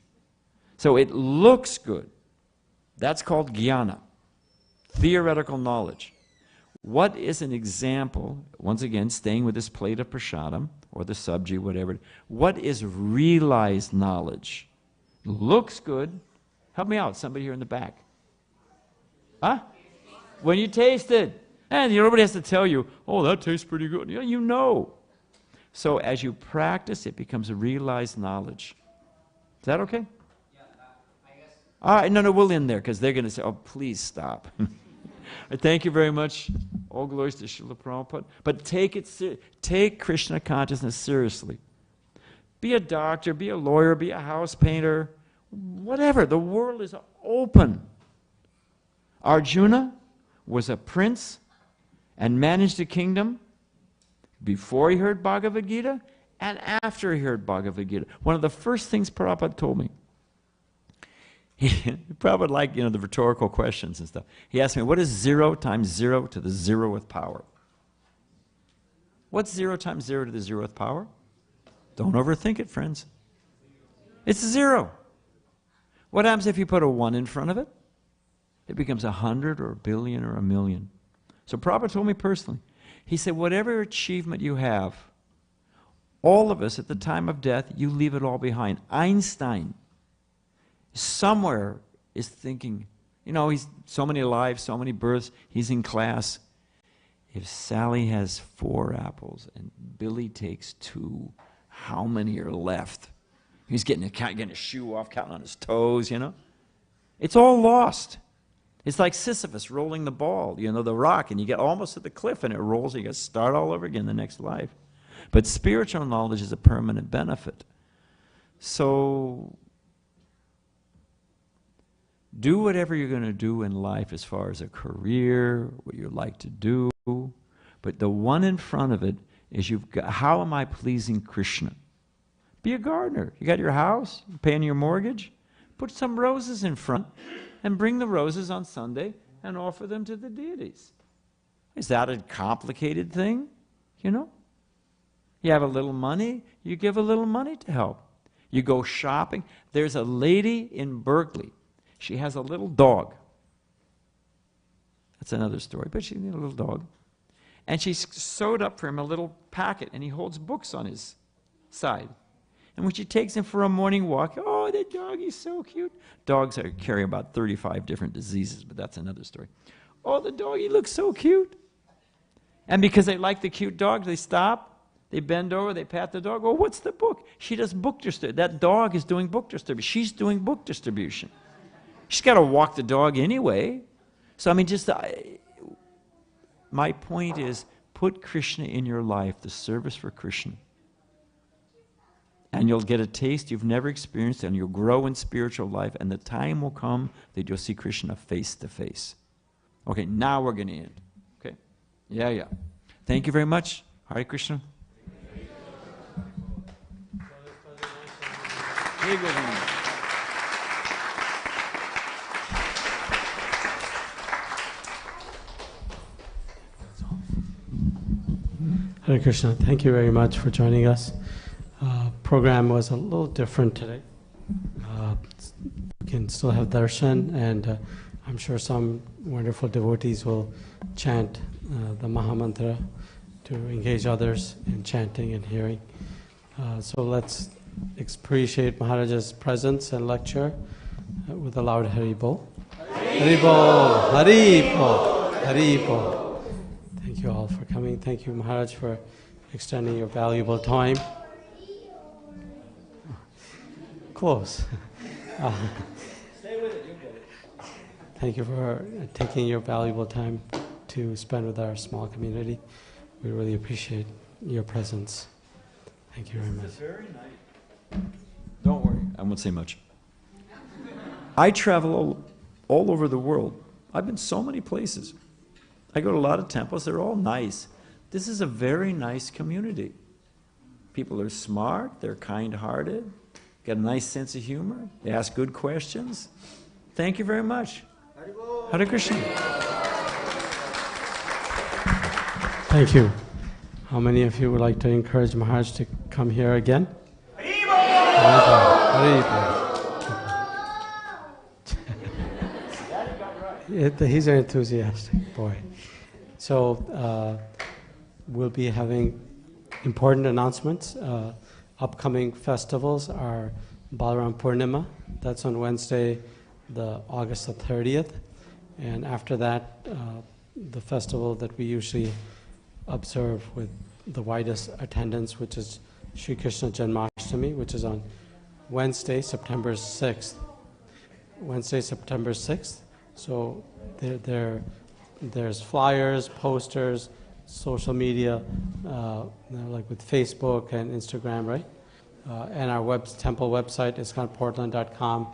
B: So it looks good. That's called jnana. Theoretical knowledge. What is an example, once again, staying with this plate of prasadam, or the sabji, whatever, what is realized knowledge? Looks good. Help me out, somebody here in the back. Huh? When you taste it. And nobody has to tell you, oh, that tastes pretty good. You know. So as you practice, it becomes a realized knowledge. Is that okay?
D: Yeah, I guess.
B: All right, no, we'll end there, because they're going to say, oh, please stop. Thank you very much. All glories to Srila Prabhupada. But take Krishna consciousness seriously. Be a doctor, be a lawyer, be a house painter, whatever. The world is open. Arjuna was a prince and managed a kingdom before he heard Bhagavad Gita and after he heard Bhagavad Gita. One of the first things Prabhupada told me, he probably liked, the rhetorical questions and stuff. He asked me, what is 0 times 0 to the 0th power? What's 0 times 0 to the 0th power? Don't overthink it, friends. It's 0. What happens if you put a 1 in front of it? It becomes 100 or 1,000,000,000 or 1,000,000. So Prabhupada told me personally, he said, whatever achievement you have, all of us at the time of death, you leave it all behind. Einstein somewhere is thinking, he's so many lives, so many births, he's in class. If Sally has 4 apples and Billy takes 2, how many are left? He's getting a shoe off, counting on his toes, It's all lost. It's like Sisyphus rolling the ball, the rock, and you get almost to the cliff and it rolls, and you got to start all over again the next life. But spiritual knowledge is a permanent benefit. So do whatever you're going to do in life as far as a career, what you like to do. But the one in front of it is how am I pleasing Krishna? Be a gardener. You got your house, you're paying your mortgage. Put some roses in front and bring the roses on Sunday and offer them to the deities. Is that a complicated thing? You have a little money, you give a little money to help. You go shopping. There's a lady in Berkeley. She has a little dog. That's another story, but she's a little dog. And she's sewed up for him a little packet, and he holds books on his side. And when she takes him for a morning walk, oh, that dog is so cute. Dogs carry about 35 different diseases, but that's another story. Oh, the dog, he looks so cute. And because they like the cute dog, they stop, they bend over, they pat the dog. Oh, what's the book? She does book distribution. That dog is doing book distribution. She's doing book distribution. She's got to walk the dog anyway. So, my point is, put Krishna in your life, the service for Krishna. And you'll get a taste you've never experienced, and you'll grow in spiritual life, and the time will come that you'll see Krishna face to face. Okay, now we're going to end. Okay? Yeah. Thank you very much. Hare Krishna. Hey, Govinda.
A: Hare Krishna, thank you very much for joining us. Program was a little different today. You can still have darshan, and I'm sure some wonderful devotees will chant the Mahamantra to engage others in chanting and hearing. So let's appreciate Maharaja's presence and lecture with a loud Hari Bol. Hari Bol, Hari Bol, Hari Bol. Thank you all for coming. Thank you, Maharaj, for extending your valuable time. Close.
B: Stay with it, you'll get it.
A: Thank you for taking your valuable time to spend with our small community. We really appreciate your presence. Thank you very much.
B: Very nice. Don't worry, I won't say much. I travel all over the world. I've been so many places. I go to a lot of temples, they're all nice. This is a very nice community. People are smart, they're kind-hearted, got a nice sense of humor, they ask good questions. Thank you very much. Hare Krishna.
A: Thank you. How many of you would like to encourage Maharaj to come here again? He's an enthusiastic boy. So we'll be having important announcements. Upcoming festivals are Balaram Purnima, that's on Wednesday, the August the 30th. And after that, the festival that we usually observe with the widest attendance, which is Sri Krishna Janmashtami, which is on Wednesday, September 6th. Wednesday, September 6th. So there's flyers, posters, social media, like with Facebook and Instagram, right? And our temple website, ISKCONportland.com,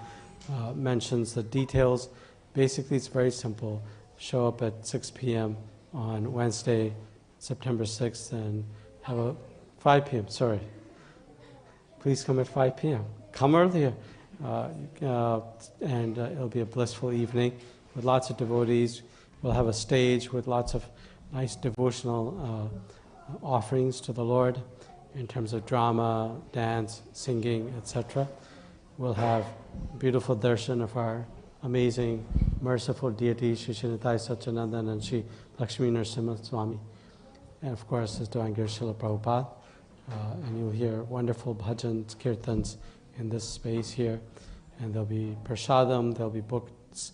A: mentions the details. Basically, it's very simple. Show up at 6 p.m. on Wednesday, September 6th, and have a 5 p.m. Sorry. Please come at 5 p.m. Come earlier, and it'll be a blissful evening with lots of devotees. We'll have a stage with lots of nice devotional offerings to the Lord in terms of drama, dance, singing, etc. We'll have beautiful darshan of our amazing, merciful deities, Sri Srinitai Satyanandan and Sri Lakshmi Narasimha Swami. And of course, His Divine Grace Srila Prabhupada. And you'll hear wonderful bhajans, kirtans in this space here. And there'll be prasadam, there'll be books,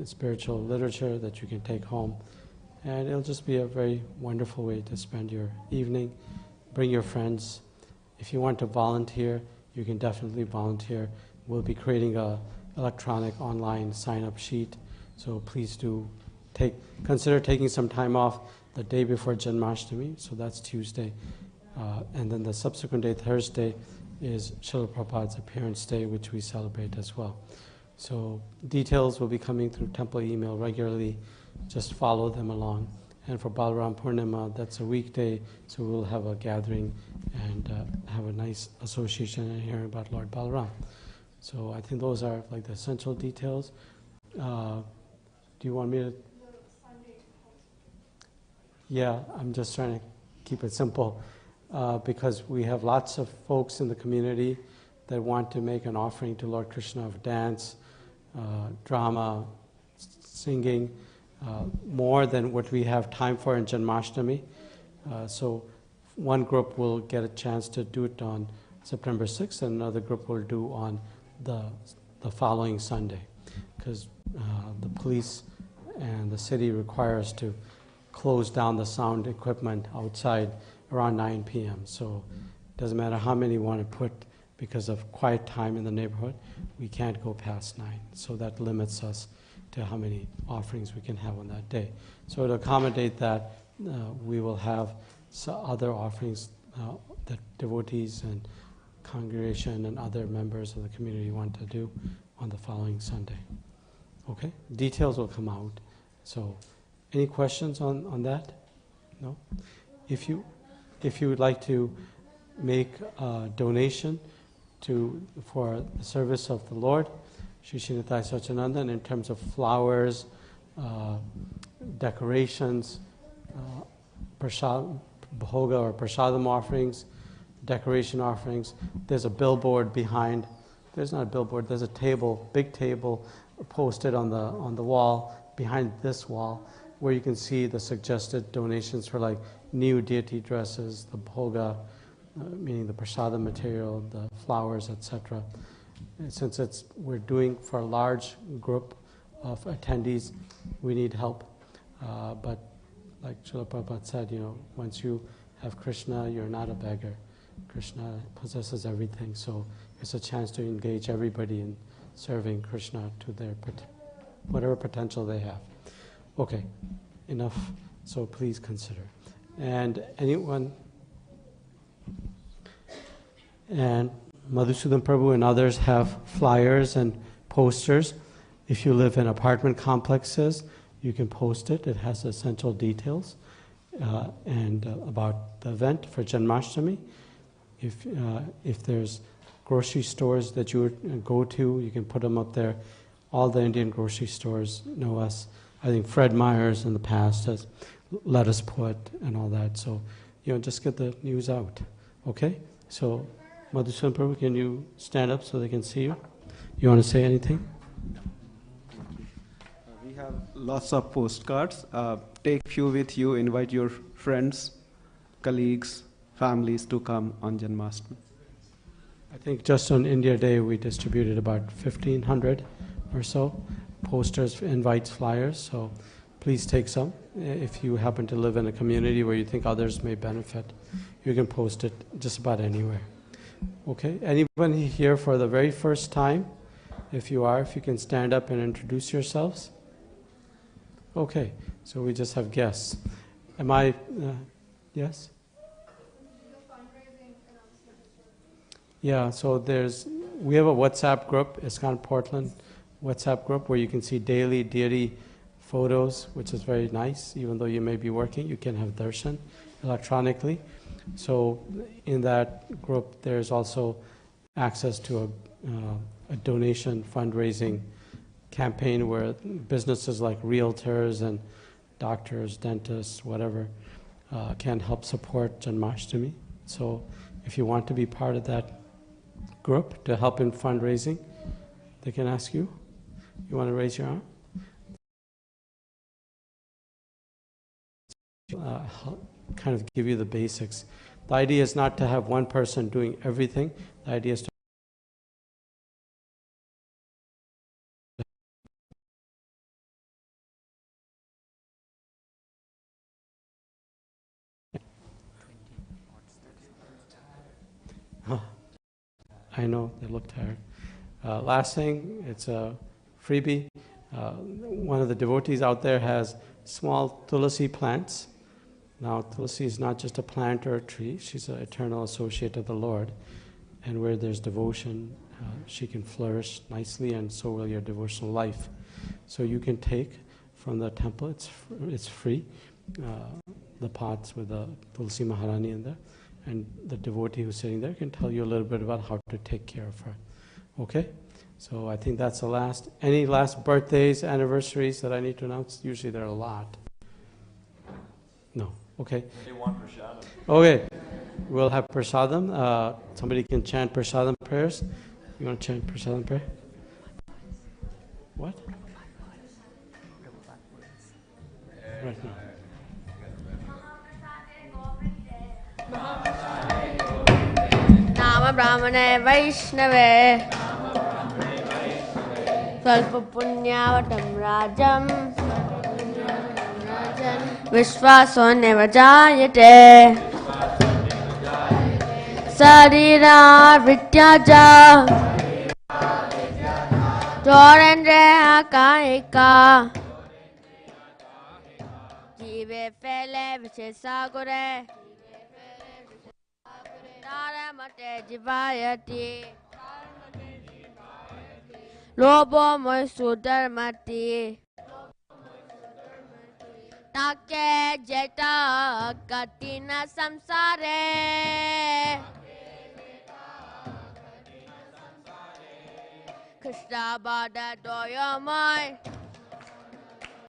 A: spiritual literature that you can take home. And it'll just be a very wonderful way to spend your evening. Bring your friends. If you want to volunteer, you can definitely volunteer. We'll be creating a electronic online sign-up sheet. So please do consider taking some time off the day before Janmashtami, so that's Tuesday. And then the subsequent day, Thursday, is Srila Prabhupada's appearance day, which we celebrate as well. So details will be coming through temple email regularly. Just follow them along. And for Balaram Purnima, that's a weekday, so we'll have a gathering and have a nice association and hearing about Lord Balaram. So I think those are like the essential details. Do you want me to? Yeah, I'm just trying to keep it simple because we have lots of folks in the community that want to make an offering to Lord Krishna of dance, drama, singing, more than what we have time for in Janmashtami. So one group will get a chance to do it on September 6th, and another group will do on the following Sunday, because the police and the city require us to close down the sound equipment outside around 9 p.m. So it doesn't matter how many you want to put, because of quiet time in the neighborhood, we can't go past 9. So that limits us to how many offerings we can have on that day. So to accommodate that, we will have other offerings that devotees and congregation and other members of the community want to do on the following Sunday. Okay? Details will come out. So any questions on that? No? If you would like to make a donation for the service of the Lord, Sri Srinitai Sachinandan, in terms of flowers, decorations, prasad, bhoga or prasadam offerings, decoration offerings. There's a billboard behind. There's not a billboard. There's a table, big table, posted on the wall behind this wall, where you can see the suggested donations for like new deity dresses, the bhoga, meaning the prasadam material, the flowers, etc. Since we're doing for a large group of attendees, we need help. But like Srila Prabhupada said, once you have Krishna, you're not a beggar. Krishna possesses everything, so it's a chance to engage everybody in serving Krishna to their whatever potential they have. Okay, enough. So please consider. And anyone, and Madhusudan Prabhu and others have flyers and posters. If you live in apartment complexes, you can post it. It has essential details and about the event for Janmashtami. If there's grocery stores that you would go to, you can put them up there. All the Indian grocery stores know us. I think Fred Meyers in the past has let us put and all that. So, just get the news out. Okay? So, Madhusudan Prabhu, can you stand up so they can see you? You want to say anything?
E: We have lots of postcards. Take few with you, invite your friends, colleagues, families to come on Janmashtami.
A: I think just on India Day we distributed about 1,500 or so posters, invites, flyers. So please take some. If you happen to live in a community where you think others may benefit, you can post it just about anywhere. Okay, anyone here for the very first time? If you can stand up and introduce yourselves. Okay, so we just have guests. Am I, yes? Yeah, so we have a WhatsApp group, ISKCON Portland WhatsApp group, where you can see daily deity photos, which is very nice. Even though you may be working, you can have darshan electronically. So in that group, there's also access to a donation fundraising campaign where businesses like realtors and doctors, dentists, whatever, can help support Janmashtami. So if you want to be part of that group to help in fundraising, they can ask you. You want to raise your arm? Kind of give you the basics. The idea is not to have one person doing everything. The idea is to I know, they look tired. Last thing, it's a freebie. One of the devotees out there has small tulasi plants. Now, tulasi is not just a plant or a tree. She's an eternal associate of the Lord. And where there's devotion, she can flourish nicely, and so will your devotional life. So you can take from the temple, it's free, the pots with the Tulsi Maharani in there. And the devotee who's sitting there can tell you a little bit about how to take care of her. Okay? So I think that's the last. Any last birthdays, anniversaries that I need to announce? Usually there are a lot. No. Okay.
B: They want prasadam.
A: Okay. We'll have prasadam. Somebody can chant prasadam prayers. You want to chant prasadam prayer? What? Right now.
F: Nama Brahmane Vaishnave Svalpa Punyavatam Rajam Vishwaso Nevajayate Sarira Vityaja Torendre Akaika Jive Fele Vishesagure Taramate Jivayati Lobo Moisu Dharmati Take Jeta Katina Samsare Krishna Bada Doyamai